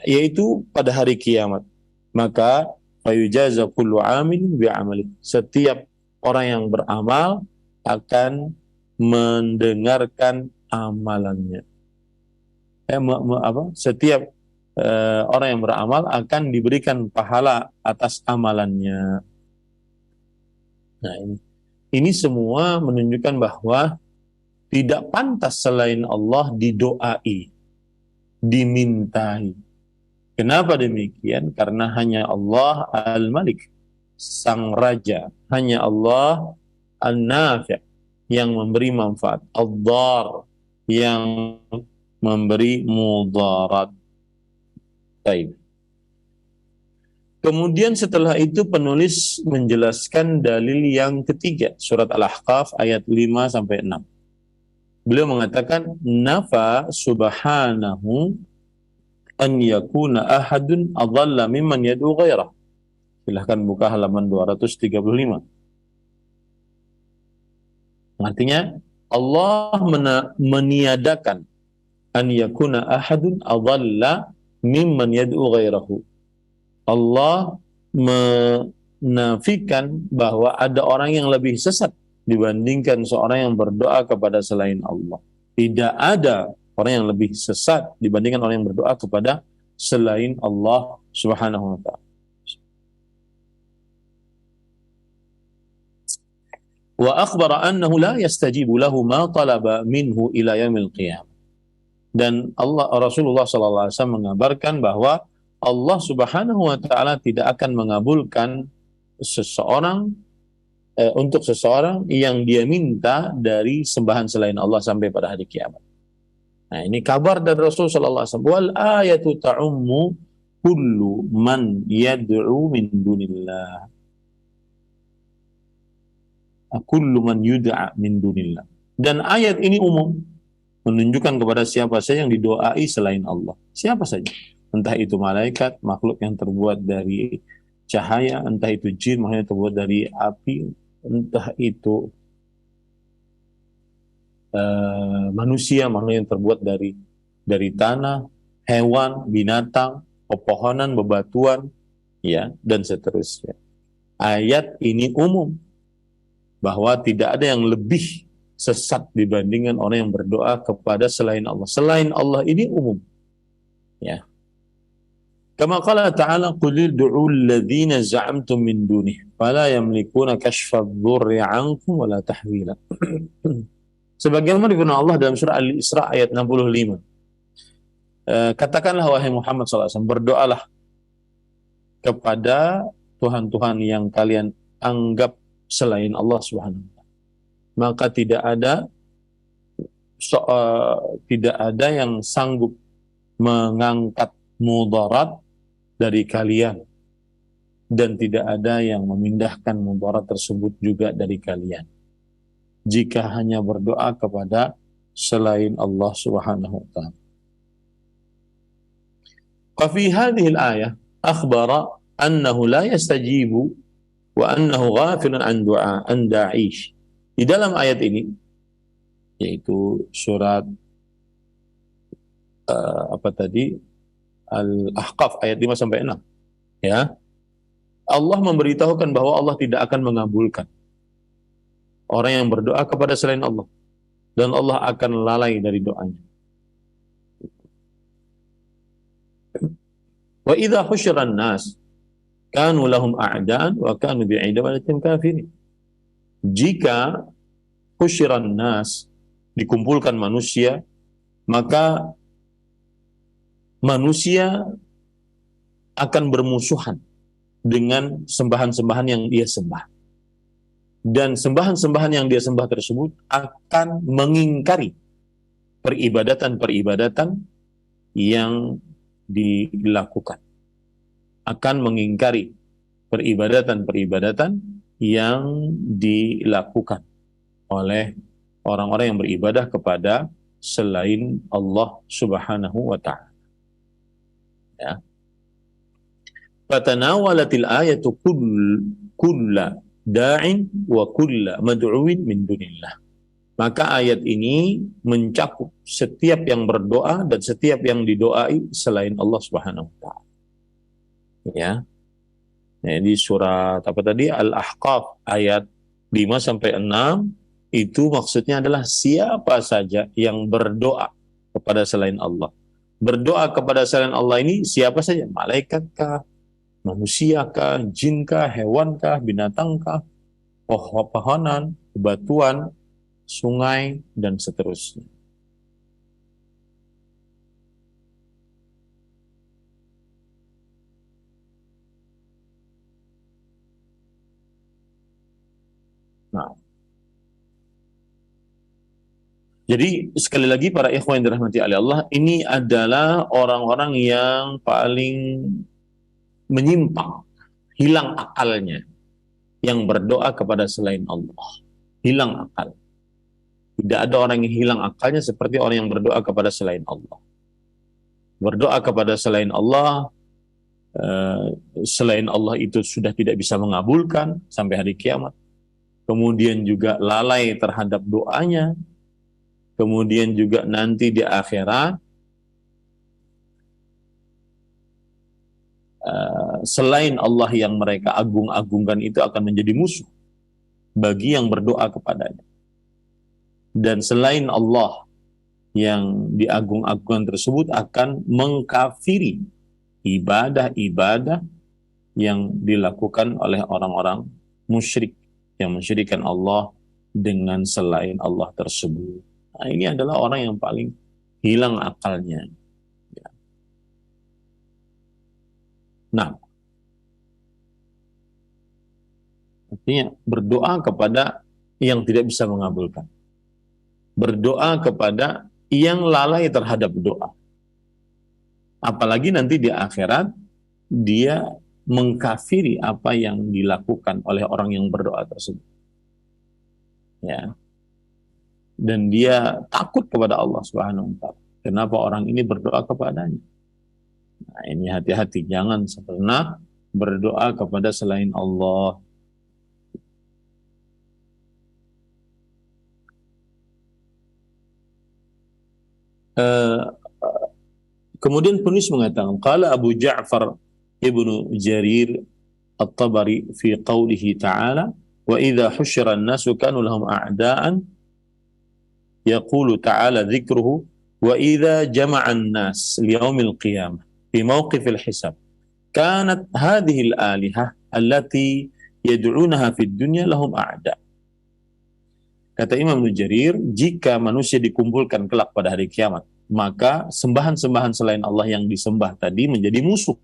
yaitu pada hari kiamat. Maka fayujaza kullu amilin bi'amali. Setiap orang yang beramal akan mendengarkan amalannya. Setiap orang yang beramal akan diberikan pahala atas amalannya. Nah, ini semua menunjukkan bahwa tidak pantas selain Allah didoai, dimintai. Kenapa demikian? Karena hanya Allah Al-Malik, Sang Raja, hanya Allah An-Nafi' yang memberi manfaat, Ad-Dar yang memberi mudarat. Baik. Kemudian setelah itu penulis menjelaskan dalil yang ketiga, surat Al-Ahqaf ayat 5 sampai 6. Beliau mengatakan, nafa subhanahu an yakuna ahadun adalla mimman yad'u ghairah. Silahkan buka halaman 235. Artinya, Allah meniadakan an yakuna ahadun adalla mimman yad'u ghairahu. Allah menafikan bahwa ada orang yang lebih sesat dibandingkan seorang yang berdoa kepada selain Allah. Tidak ada orang yang lebih sesat dibandingkan orang yang berdoa kepada selain Allah Subhanahu wa ta'ala. Wa akhbara annahu la yastajibu lahu ma talaba minhu ila yaumil qiyamah. Dan Rasulullah sallallahu alaihi wasallam mengabarkan bahwa Allah Subhanahu wa ta'ala tidak akan mengabulkan seseorang untuk seseorang yang dia minta dari sembahan selain Allah sampai pada hari kiamat. Nah, ini kabar dari Rasulullah sallallahu alaihi wasallam. Wal ayatu ta'ummu kullu man yad'u min dunillah. Kullu man yud'a min dunillah. Dan ayat ini umum, menunjukkan kepada siapa saja yang didoai selain Allah. Siapa saja. Entah itu malaikat, makhluk yang terbuat dari cahaya, entah itu jin, makhluk yang terbuat dari api, entah itu manusia, makhluk yang terbuat dari tanah, hewan, binatang, pepohonan, bebatuan, ya, dan seterusnya. Ayat ini umum, bahwa tidak ada yang lebih sesat dibandingkan orang yang berdoa kepada selain Allah. Selain Allah ini umum. Ya. Kama qala ta'ala qul ud'u alladhina za'amtum min dunih fala yamlikuna kashfa ad-dhurri 'ankum wala tahwila. Sebagaimana difirman Allah dalam surah Al-Isra ayat 65. Katakanlah wahai Muhammad SAW, berdoalah kepada Tuhan-Tuhan yang kalian anggap selain Allah Subhanahu wa ta'ala. Maka tidak ada yang sanggup mengangkat mudarat dari kalian, dan tidak ada yang memindahkan mudarat tersebut juga dari kalian jika hanya berdoa kepada selain Allah Subhanahu wa ta'ala. Wa fi hadhihi al-ayah akhbara annahu la yastajibu wa annahu ghafilun an da'ish. Di dalam ayat ini, yaitu surat Al-Ahqaf ayat 5 sampai 6, ya. Allah memberitahukan bahwa Allah tidak akan mengabulkan orang yang berdoa kepada selain Allah, dan Allah akan lalai dari doanya. Wa idza husyiran nas kanu lahum a'daan wa kanu bi'ibadatin kafirin. Jika husyiran nas, dikumpulkan manusia, maka manusia akan bermusuhan dengan sembahan-sembahan yang dia sembah. Dan sembahan-sembahan yang dia sembah tersebut akan mengingkari peribadatan-peribadatan yang dilakukan. Akan mengingkari peribadatan-peribadatan yang dilakukan oleh orang-orang yang beribadah kepada selain Allah Subhanahu wa ta'ala. Ya. Fatanawalatil ayatu kulla da'in wa kulla mad'uin min dunillah. Maka ayat ini mencakup setiap yang berdoa dan setiap yang didoai selain Allah Subhanahu wa taala. Ya. Nah, di surat apa tadi? Al-Ahqaf ayat 5 sampai 6 itu maksudnya adalah siapa saja yang berdoa kepada selain Allah. Berdoa kepada selain Allah ini siapa saja? Malaikatkah, manusiakah, jinkah, hewankah, binatangkah, pohon-pohonan, batuan, sungai, dan seterusnya. Nah, jadi sekali lagi para ikhwan yang dirahmati oleh Allah, ini adalah orang-orang yang paling menyimpang, hilang akalnya, yang berdoa kepada selain Allah. Hilang akal. Tidak ada orang yang hilang akalnya seperti orang yang berdoa kepada selain Allah. Berdoa kepada selain Allah itu sudah tidak bisa mengabulkan sampai hari kiamat. Kemudian juga lalai terhadap doanya. Kemudian juga nanti di akhirat, selain Allah yang mereka agung-agungkan itu akan menjadi musuh bagi yang berdoa kepadanya. Dan selain Allah yang diagung-agungkan tersebut akan mengkafiri ibadah-ibadah yang dilakukan oleh orang-orang musyrik yang mensyirikkan Allah dengan selain Allah tersebut. Nah, ini adalah orang yang paling hilang akalnya. Nah, artinya berdoa kepada yang tidak bisa mengabulkan. Berdoa kepada yang lalai terhadap doa. Apalagi nanti di akhirat dia mengkafiri apa yang dilakukan oleh orang yang berdoa tersebut. Ya. Dan dia takut kepada Allah Subhanahu wa taala. Kenapa orang ini berdoa kepadanya? Nah, ini hati-hati, jangan pernah berdoa kepada selain Allah. Kemudian penulis mengatakan, qala Abu Ja'far Ibnu Jarir At-Tabari fi qawlihi ta'ala, wa idza husyira an-nasu kanu lahum a'da'an, yaqulu ta'ala dzikruhu, wa idza jama'a an-nas liyaumil qiyamah fi mawqifil hisab kanat hadhihi al-alihah allati yad'unaha fid dunya lahum a'da'. Kata Imam Nujarir, jika manusia dikumpulkan kelak pada hari kiamat, maka sembahan-sembahan selain Allah yang disembah tadi menjadi musuh.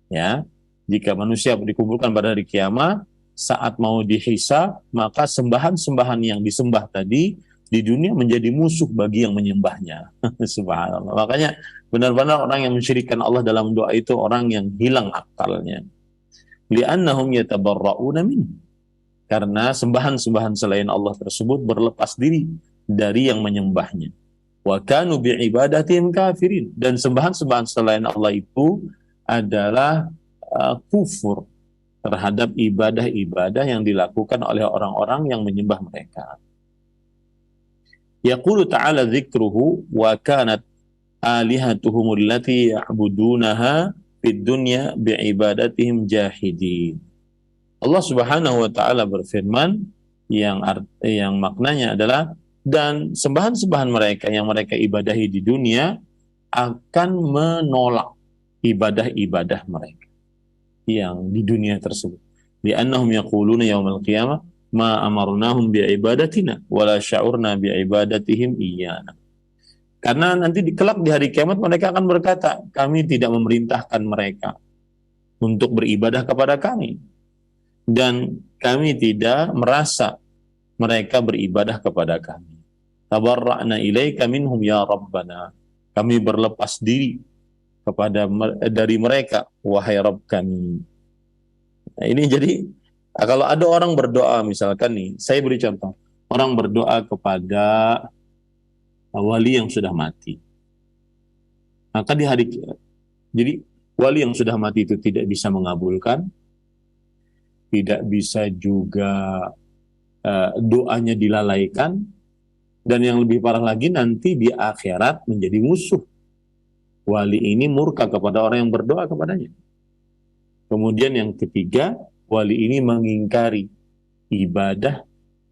Ya, jika manusia dikumpulkan pada hari kiamat, saat mau dihisab, maka sembahan-sembahan yang disembah tadi di dunia menjadi musuh bagi yang menyembahnya. Subhanallah. Makanya benar-benar orang yang mensyirikkan Allah dalam doa itu orang yang hilang akalnya. Li'annahum yatabarra'una minhu. Karena sembahan-sembahan selain Allah tersebut berlepas diri dari yang menyembahnya. Wa kanu bi'ibadatihim kafirin. Dan sembahan-sembahan selain Allah itu adalah kufur terhadap ibadah-ibadah yang dilakukan oleh orang-orang yang menyembah mereka. Yaqulu ta'ala dzikruhu wa kanat alihatuhum allati ya'budunaha fid dunya bi'ibadatihim jahidin. Allah Subhanahu wa taala berfirman yang maknanya adalah, dan sembahan-sembahan mereka yang mereka ibadahi di dunia akan menolak ibadah-ibadah mereka yang di dunia tersebut. Li'annahum yaquluna yaumal qiyamah ma amarnahum bi'ibadatina wala sya'urna bi'ibadatihim iyyana. Karena nanti kelak di hari kiamat mereka akan berkata, kami tidak memerintahkan mereka untuk beribadah kepada kami. Dan kami tidak merasa mereka beribadah kepada kami. Tabarra'na ilaika minhum ya Rabbana. Kami berlepas diri dari mereka, wahai Rabb kami. Nah, ini jadi kalau ada orang berdoa, misalkan nih, saya beri contoh, orang berdoa kepada wali yang sudah mati. Maka di jadi wali yang sudah mati itu tidak bisa mengabulkan, tidak bisa juga doanya dilalaikan, dan yang lebih parah lagi nanti di akhirat menjadi musuh. Wali ini murka kepada orang yang berdoa kepadanya. Kemudian yang ketiga, wali ini mengingkari ibadah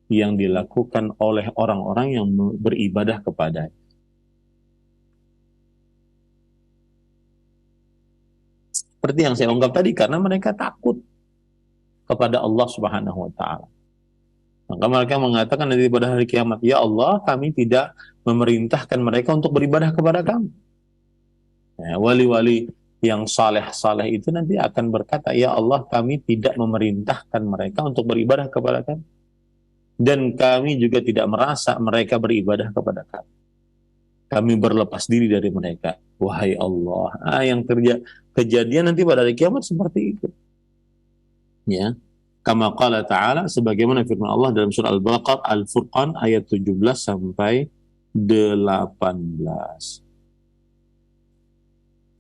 yang dilakukan oleh orang-orang yang beribadah kepadanya. Seperti yang saya ungkap tadi, karena mereka takut kepada Allah Subhanahu wa taala. Maka mereka mengatakan nanti pada hari kiamat, ya Allah, kami tidak memerintahkan mereka untuk beribadah kepada kami. Ya, wali-wali yang saleh-saleh itu nanti akan berkata, ya Allah, kami tidak memerintahkan mereka untuk beribadah kepada kami. Dan kami juga tidak merasa mereka beribadah kepada kami. Kami berlepas diri dari mereka. Wahai Allah, yang kejadian nanti pada hari kiamat seperti itu. Ya, kama qala ta'ala, sebagaimana firman Allah dalam surah Al-Baqarah Al-Furqan ayat 17 sampai 18.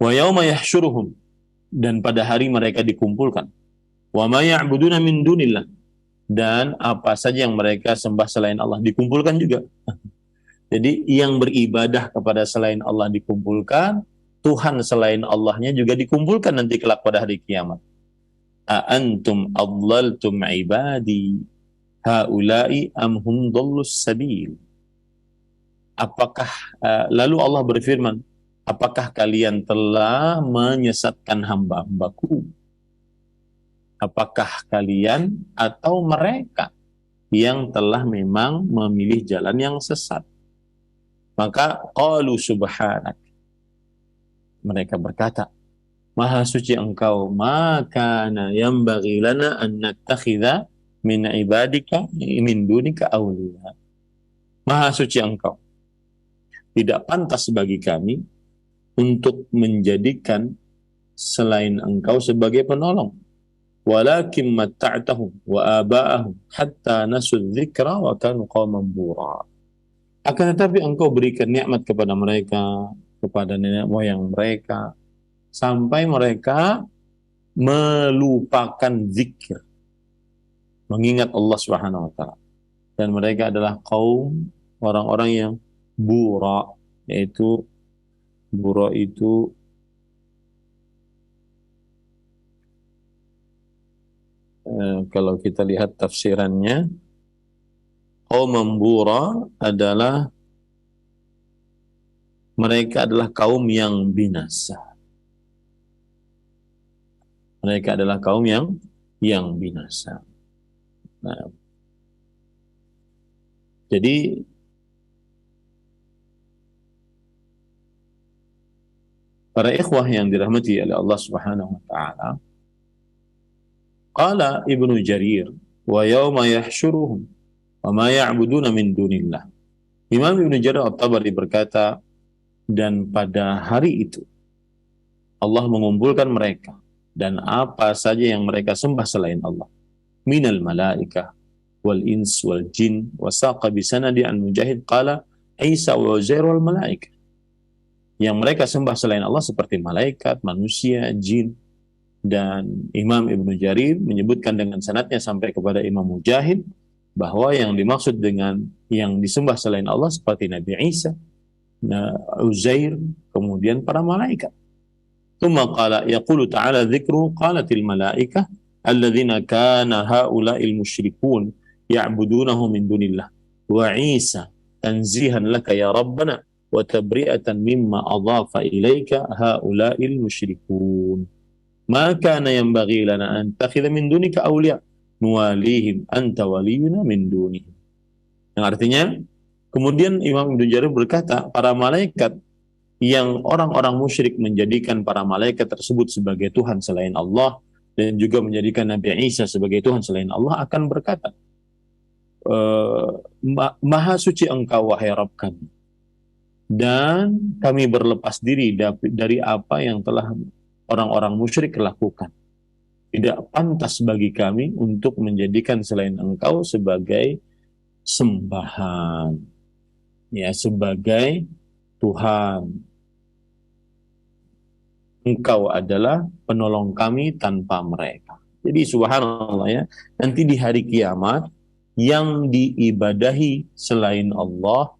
Wa yauma yahsyuruhum, dan pada hari mereka dikumpulkan. Wa ma ya'buduna min dunillah, dan apa saja yang mereka sembah selain Allah dikumpulkan juga. Jadi yang beribadah kepada selain Allah dikumpulkan, Tuhan selain Allahnya juga dikumpulkan nanti kelak pada hari kiamat. A antum adlaltum ibadi haula'i am hum dhallus sabil. Apakah lalu Allah berfirman, apakah kalian telah menyesatkan hamba-hambaku? Apakah kalian atau mereka yang telah memang memilih jalan yang sesat? Maka qalu subhanak, mereka berkata, Maha suci engkau, maka yanbaghi lana an nattakhidha min ibadika min dunika awliya. Maha suci engkau, tidak pantas bagi kami untuk menjadikan selain engkau sebagai penolong. Walakin matta'tahum wa aba'ahum hatta nasu dzikra wa kanu qauman bura. Akan tetapi engkau berikan nikmat kepada mereka, kepada nenek moyang mereka, sampai mereka melupakan zikir, mengingat Allah Subhanahu wa taala. Dan mereka adalah kaum orang-orang yang bura, yaitu bura itu kalau kita lihat tafsirannya, kaum bura adalah mereka adalah kaum yang binasa. Mereka adalah kaum yang binasa. Nah, jadi para ikhwah yang dirahmati oleh Allah Subhanahu wa taala, qala Ibnu Jarir, wa yauma yahsyuruhum wa ma ya'buduna min dunillah. Imam Ibnu Jarir At-Tabari berkata, dan pada hari itu Allah mengumpulkan mereka dan apa saja yang mereka sembah selain Allah, minal malaikah wal ins wal jin, wasaqa bisanadi an Mujahid qala Isa wa Uzair wal malaikah. Yang mereka sembah selain Allah seperti malaikat, manusia, jin. Dan Imam Ibnu Jarir menyebutkan dengan sanadnya sampai kepada Imam Mujahid bahwa yang dimaksud dengan yang disembah selain Allah seperti Nabi Isa, Uzair, kemudian para malaikat. Tsumma qala yaqulu ta'ala dzikru qalatil malaikah alladzina kana haula'il musyrikun ya'budunahu min dunillah wa Isa tanzihan laka ya rabbana wa tabri'atan mimma adhafa ilaika haula'il musyrikun. Ma kana yanbaghi lana an takhidha min dunika awliya nuwalihim anta waliyuna min dunihim. Yang artinya, kemudian Imam Ibnu Jarir berkata, para malaikat yang orang-orang musyrik menjadikan para malaikat tersebut sebagai Tuhan selain Allah dan juga menjadikan Nabi Isa sebagai Tuhan selain Allah akan berkata, Maha suci engkau wahai Rabb kami, dan kami berlepas diri dari apa yang telah orang-orang musyrik lakukan. Tidak pantas bagi kami untuk menjadikan selain engkau sebagai sembahan, ya, sebagai Tuhan. Engkau adalah penolong kami tanpa mereka. Jadi subhanallah ya, nanti di hari kiamat yang diibadahi selain Allah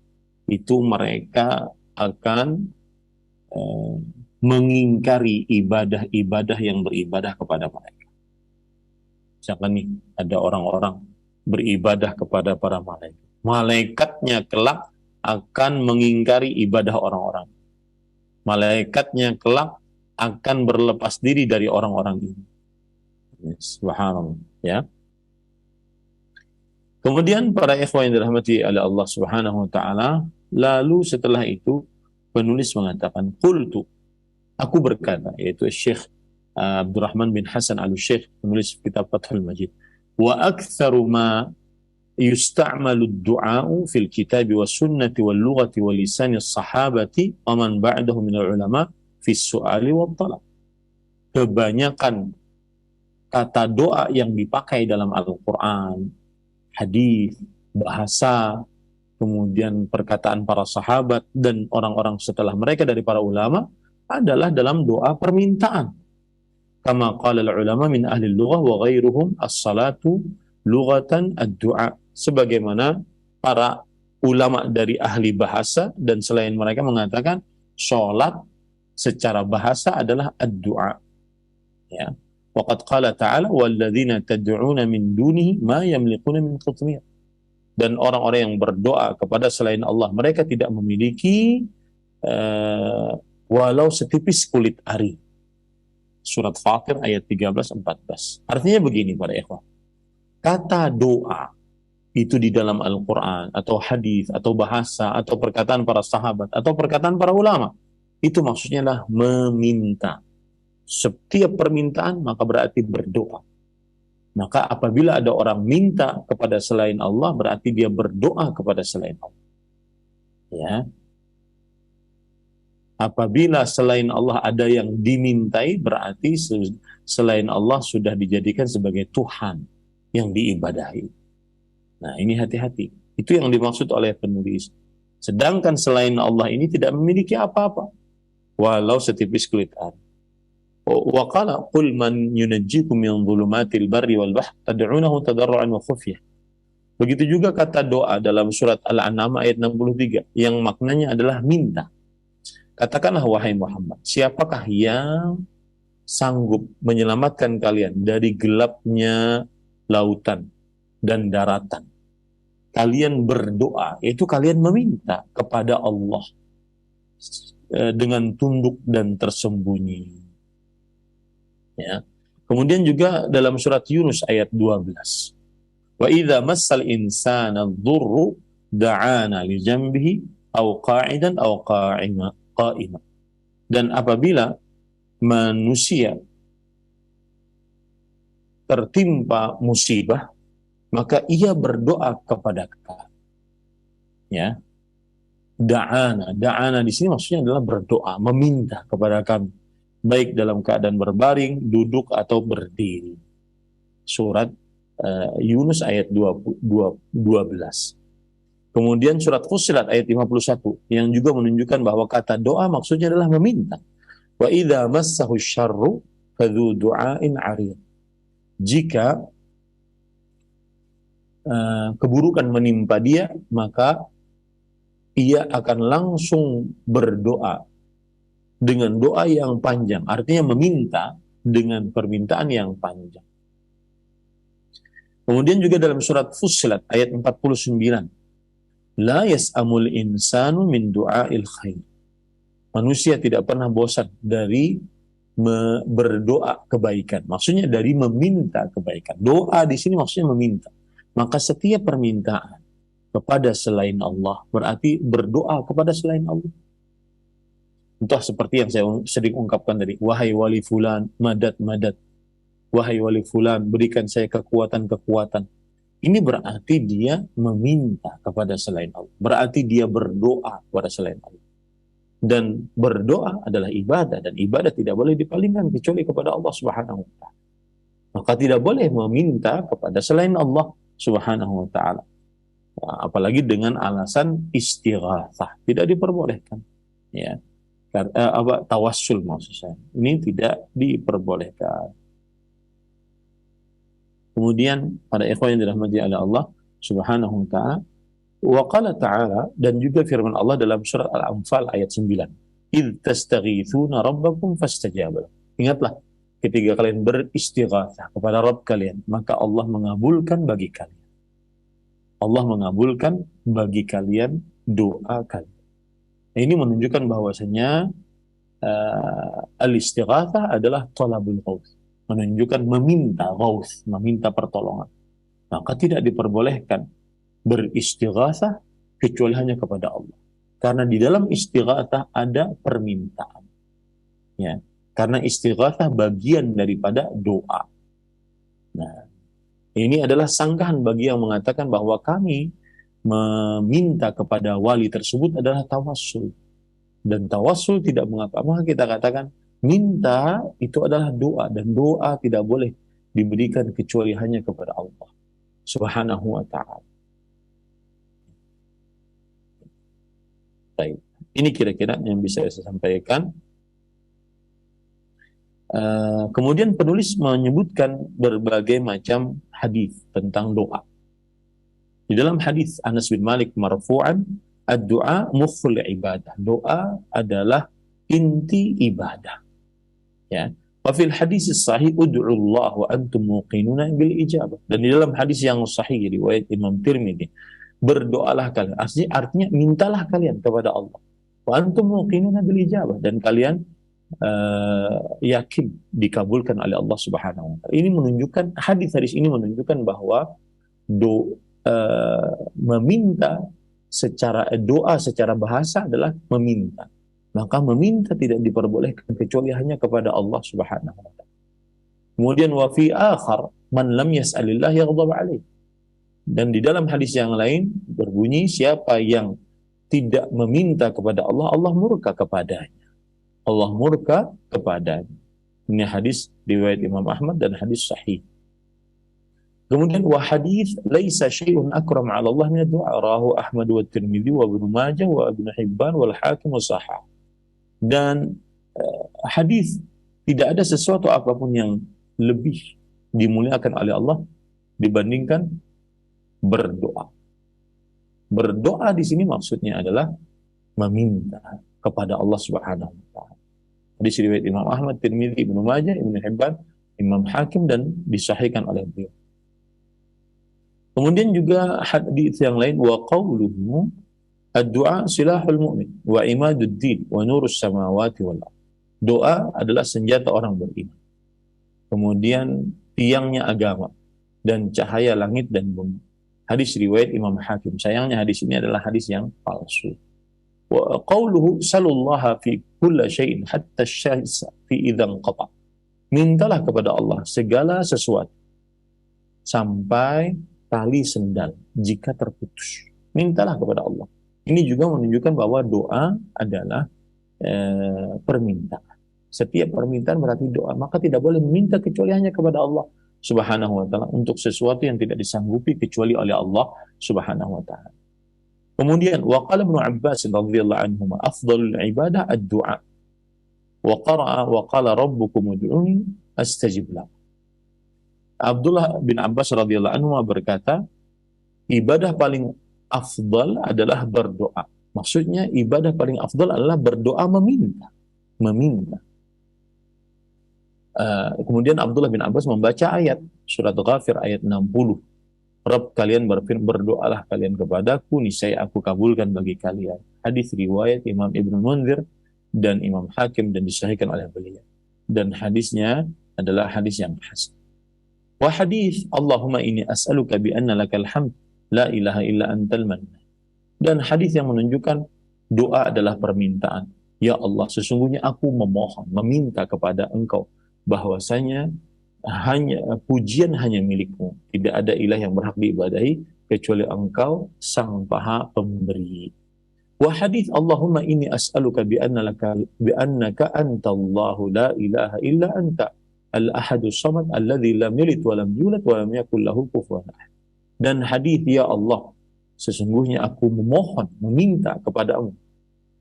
itu mereka akan eh, mengingkari ibadah-ibadah yang beribadah kepada mereka. Misalkan nih ada orang-orang beribadah kepada para malaikat. Malaikatnya kelak akan mengingkari ibadah orang-orang. Malaikatnya kelak akan berlepas diri dari orang-orang ini. Subhanallah ya. Kemudian para ikhwan yang dirahmati oleh Allah Subhanahu wa taala, lalu setelah itu penulis mengatakan qultu, aku berkata, yaitu Syekh Abdurrahman bin Hasan Al-Syekh, penulis kitab Fathul Majid, wa aktsaru ma yusta'malu ad-du'a'u fil kitab was sunnati wal lughati wal lisan as-sahabati wa man ba'dahum min al-ulama fi as-su'ali wat talab. Kebanyakan kata doa yang dipakai dalam Al-Qur'an, hadis, bahasa, kemudian perkataan para sahabat dan orang-orang setelah mereka dari para ulama adalah dalam doa permintaan. Kama qala al-ulama min ahli al-lughah wa ghairuhum as-salatu lughatan ad-du'a. Sebagaimana para ulama dari ahli bahasa dan selain mereka mengatakan salat secara bahasa adalah ad-du'a. Ya. Waqad qala ta'ala walladzina tad'una min dunihi ma yamliquna min qitmir. Dan orang-orang yang berdoa kepada selain Allah, mereka tidak memiliki walau setipis kulit ari. Surat Fatir ayat 13-14. Artinya begini para ikhwan. Kata doa itu di dalam Al-Quran atau hadis atau bahasa atau perkataan para sahabat atau perkataan para ulama, itu maksudnya adalah meminta. Setiap permintaan maka berarti berdoa. Maka apabila ada orang minta kepada selain Allah, berarti dia berdoa kepada selain Allah. Ya. Apabila selain Allah ada yang dimintai, berarti selain Allah sudah dijadikan sebagai Tuhan yang diibadahi. Nah, ini hati-hati. Itu yang dimaksud oleh penulis. Sedangkan selain Allah ini tidak memiliki apa-apa, walau setipis kulit ari. Wa qala qul man yunajjikum min dhulumatil barri wal bahr tad'unahu tadarruan wa khufyah. Begitu juga kata doa dalam surat Al-An'am ayat 63 yang maknanya adalah minta. Katakanlah wahai Muhammad, siapakah yang sanggup menyelamatkan kalian dari gelapnya lautan dan daratan? Kalian berdoa, yaitu kalian meminta kepada Allah dengan tunduk dan tersembunyi. Ya. Kemudian juga dalam surat Yunus ayat 12. Wa idza massal insana dhurru da'ana li janbihi aw qa'idan aw qa'ima. Dan apabila manusia tertimpa musibah, maka ia berdoa kepada kami. Ya. Da'ana di sini maksudnya adalah berdoa, meminta kepada kami, baik dalam keadaan berbaring, duduk atau berdiri. Surat Yunus ayat 12. Kemudian surat Fussilat ayat 51 yang juga menunjukkan bahwa kata doa maksudnya adalah meminta. Wa idza massahu syarru fadzu du'ain 'arid. Jika keburukan menimpa dia, maka ia akan langsung berdoa dengan doa yang panjang. Artinya meminta dengan permintaan yang panjang. Kemudian juga dalam surat Fussilat ayat 49. La yas'amul insanu min du'ail khair. Manusia tidak pernah bosan dari berdoa kebaikan. Maksudnya dari meminta kebaikan. Doa di sini maksudnya meminta. Maka setiap permintaan kepada selain Allah berarti berdoa kepada selain Allah. Entah seperti yang saya sering ungkapkan tadi, wahai wali fulan, madad madad. Wahai wali fulan, berikan saya kekuatan-kekuatan. Ini berarti dia meminta kepada selain Allah. Berarti dia berdoa kepada selain Allah. Dan berdoa adalah ibadah. Dan ibadah tidak boleh dipalingkan kecuali kepada Allah Subhanahu wa ta'ala. Maka tidak boleh meminta kepada selain Allah Subhanahu wa ta'ala. Apalagi dengan alasan istighatsah. Tidak diperbolehkan. Ya. Tawassul maksud saya. Ini tidak diperbolehkan. Kemudian pada ikhwan yang dirahmati oleh Allah Subhanahu wa taala, wa qala ta'ala, dan juga firman Allah dalam surat Al-Anfal ayat 9. Idz tastaghitsuna rabbakum fastajaba. Ingatlah ketika kalian beristighatsah kepada Rabb kalian, maka Allah mengabulkan bagi kalian. Allah mengabulkan bagi kalian doa kalian. Ini menunjukkan bahwasanya al-istighatsah adalah talabul ghaus, menunjukkan meminta ghaus, meminta pertolongan. Maka tidak diperbolehkan beristighatsah kecuali hanya kepada Allah. Karena di dalam istighatsah ada permintaan. Ya. Karena istighatsah bagian daripada doa. Nah, ini adalah sanggahan bagi yang mengatakan bahwa kami meminta kepada wali tersebut adalah tawassul. Dan tawassul tidak mengapa. Maka kita katakan minta itu adalah doa, dan doa tidak boleh diberikan kecuali hanya kepada Allah Subhanahu wa ta'ala. Baik. Ini kira-kira yang bisa saya sampaikan. Kemudian penulis menyebutkan berbagai macam hadis tentang doa. Di dalam hadis Anas bin Malik marfu'an, ad-du'a mukhul ibadah. Doa adalah inti ibadah. Ya. Wa fil hadis sahih ud'ullah wa antum muqinuna bil ijabah. Dan di dalam hadis yang sahih riwayat Imam Tirmidzi, berdoalah kalian. Artinya mintalah kalian kepada Allah. Wa antum muqinuna bil ijabah, dan kalian yakin dikabulkan oleh Allah Subhanahu wa taala. Ini menunjukkan, hadis ini menunjukkan bahwa meminta secara doa secara bahasa adalah meminta. Maka meminta tidak diperbolehkan kecuali hanya kepada Allah Subhanahu wa taala. Kemudian wa fi akhar man lam yas'alillah yaghdab alaih. Dan di dalam hadis yang lain berbunyi, siapa yang tidak meminta kepada Allah, Allah murka kepadanya. Allah murka kepadanya. Ini hadis riwayat Imam Ahmad dan hadis sahih. Kemudian wa hadis laisa syai'un akram 'ala Allah min ad-du'a, rawahu Ahmad wa Tirmidzi wa Ibnu Majah wa Ibnu Hibban wal Hakim wa sahah. Dan hadis tidak ada sesuatu apapun yang lebih dimuliakan oleh Allah dibandingkan berdoa. Berdoa di sini maksudnya adalah meminta kepada Allah Subhanahu wa taala. Hadis riwayat Imam Ahmad, Tirmidzi, Ibnu Majah, Ibnu Hibban, Imam Hakim, dan disahihkan oleh beliau. Kemudian juga hadis yang lain, wa qauluhu ad-du'a silahul mu'min wa imaduddin wa nurus samawati wal ardh. Doa adalah senjata orang beriman. Kemudian tiangnya agama dan cahaya langit dan bumi. Hadis riwayat Imam Hakim. Sayangnya hadis ini adalah hadis yang palsu. Wa qauluhu salullaha fi kulli syai'in hatta asy-syams fi idzan qata. Mintalah kepada Allah segala sesuatu sampai tali sendal jika terputus. Mintalah kepada Allah. Ini juga menunjukkan bahwa doa adalah permintaan. Setiap permintaan berarti doa. Maka tidak boleh meminta kecuali hanya kepada Allah Subhanahu wa taala untuk sesuatu yang tidak disanggupi kecuali oleh Allah Subhanahu wa taala. Kemudian waqala Ibnu Abbas radhiyallahu anhu, afdhalul ibadah ad-du'a. Wa qara'a wa qala rabbukum ud'uni astajib lakum. Abdullah bin Abbas radhiyallahu anhu berkata, ibadah paling afdal adalah berdoa. Maksudnya ibadah paling afdal adalah berdoa meminta. Kemudian Abdullah bin Abbas membaca ayat surat Ghafir ayat 60. Rabb kalian berdoalah kalian kepadaku, niscaya aku kabulkan bagi kalian. Hadis riwayat Imam Ibnu Munzir dan Imam Hakim dan disahihkan oleh beliau. Dan hadisnya adalah hadis yang hasan. Wa hadis Allahumma inni as'aluka bi anna lakal hamd la ilaha illa antal mannan. Dan hadis yang menunjukkan doa adalah permintaan. Ya Allah, sesungguhnya aku memohon, meminta kepada Engkau bahwasanya pujian hanya milikmu. Tidak ada ilah yang berhak diibadahi kecuali Engkau, Sang Maha Pemberi. Wa hadis Allahumma inni as'aluka bi annaka antallahu la ilaha illa anta al-ahadus samad alladzi lam yalid wa lam yulad wa lam yakul lahu kufuwan ahad. Dan hadis, ya Allah, sesungguhnya aku memohon, meminta kepadamu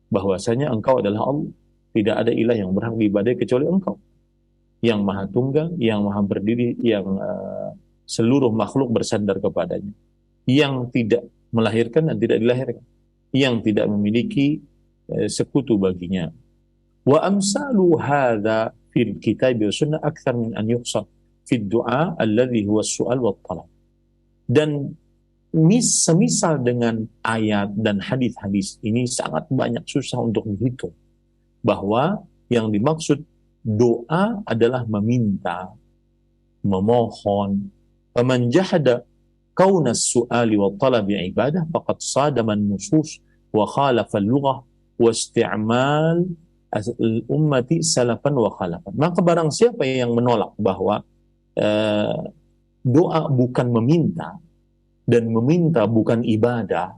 bahwasanya Engkau adalah Allah. Tidak ada ilah yang berhak diibadahi kecuali Engkau, yang Maha Tunggal, yang Maha Berdiri, yang seluruh makhluk bersandar kepadanya, yang tidak melahirkan dan tidak dilahirkan, yang tidak memiliki sekutu baginya. Wa amsalu hadza fil kitab wa sunnah akthar min an yuhsar fi du'a alladhi huwa as-su'al wa talab. Dan semisal dengan ayat dan hadis-hadis ini sangat banyak, susah untuk dihitung, bahwa yang dimaksud doa adalah meminta, memohon. Faman jahada kauna as-su'ali wa talabi ibadah faqad sadama an-nusus wa khalafa al-lughah wa isti'mal al-ummati salafan wa khalafan. Maka barang siapa yang menolak bahwa doa bukan meminta dan meminta bukan ibadah,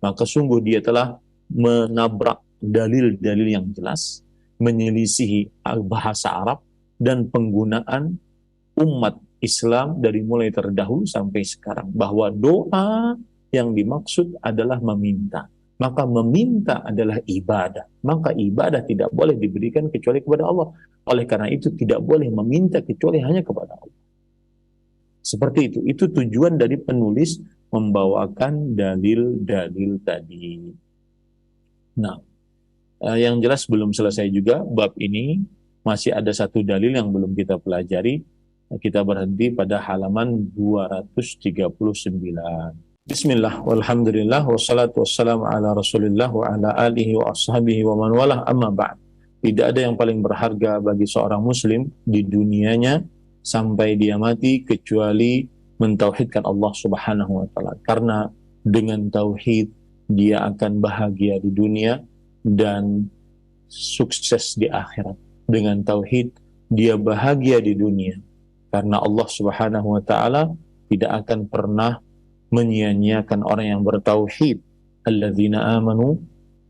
maka sungguh dia telah menabrak dalil-dalil yang jelas, menyelisihi bahasa Arab dan penggunaan umat Islam dari mulai terdahulu sampai sekarang, bahwa doa yang dimaksud adalah meminta. Maka meminta adalah ibadah. Maka ibadah tidak boleh diberikan kecuali kepada Allah. Oleh karena itu tidak boleh meminta kecuali hanya kepada Allah. Seperti itu. Itu tujuan dari penulis membawakan dalil-dalil tadi. Nah, yang jelas belum selesai juga bab ini. Masih ada satu dalil yang belum kita pelajari. Kita berhenti pada halaman 239. Bismillah, walhamdulillah, wassalatu wassalamu ala rasulillah wa ala alihi wa ashabihi wa man walah, amma ba'd. Tidak ada yang paling berharga bagi seorang muslim di dunianya sampai dia mati kecuali mentauhidkan Allah subhanahu wa ta'ala. Karena dengan tauhid dia akan bahagia di dunia dan sukses di akhirat. Dengan tauhid dia bahagia di dunia, karena Allah subhanahu wa ta'ala tidak akan pernah menyia-nyiakan orang yang bertauhid. Alladzina amanu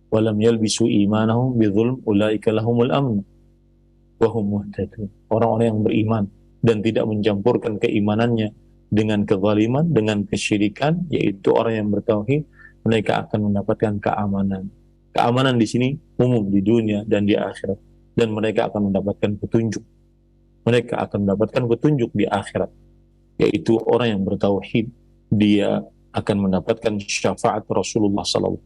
wa lam yalbisu imanahum bidzulm ulaika lahumul amn wa hum muhtadun. Orang-orang yang beriman dan tidak mencampurkan keimanannya dengan kezaliman, dengan kesyirikan, yaitu orang yang bertauhid, mereka akan mendapatkan keamanan. Keamanan di sini umum di dunia dan di akhirat, dan mereka akan mendapatkan petunjuk. Mereka akan mendapatkan petunjuk di akhirat, yaitu orang yang bertauhid, dia akan mendapatkan syafaat Rasulullah SAW.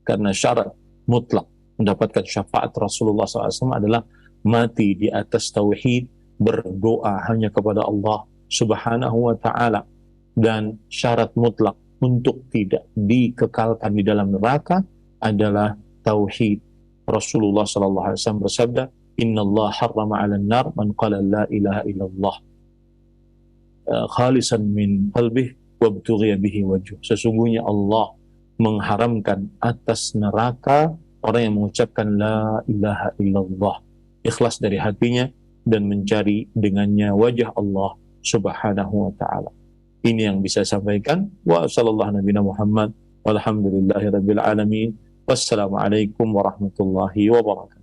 Karena syarat mutlak mendapatkan syafaat Rasulullah SAW adalah mati di atas tauhid, berdoa hanya kepada Allah subhanahu wa ta'ala. Dan syarat mutlak untuk tidak dikekalkan di dalam neraka adalah tauhid. Rasulullah SAW bersabda, Inna Allah harrama 'alan nar man qala la ilaha illallah khalisan min qalbih wabtughiya bihi wajh. Sesungguhnya Allah mengharamkan atas neraka orang yang mengucapkan la ilaha illallah ikhlas dari hatinya dan mencari dengannya wajah Allah subhanahu wa ta'ala. Ini yang bisa saya sampaikan. Wa sallallahu nabiyana Muhammad walhamdulillahi rabbil alamin. Wassalamualaikum warahmatullahi wabarakatuh.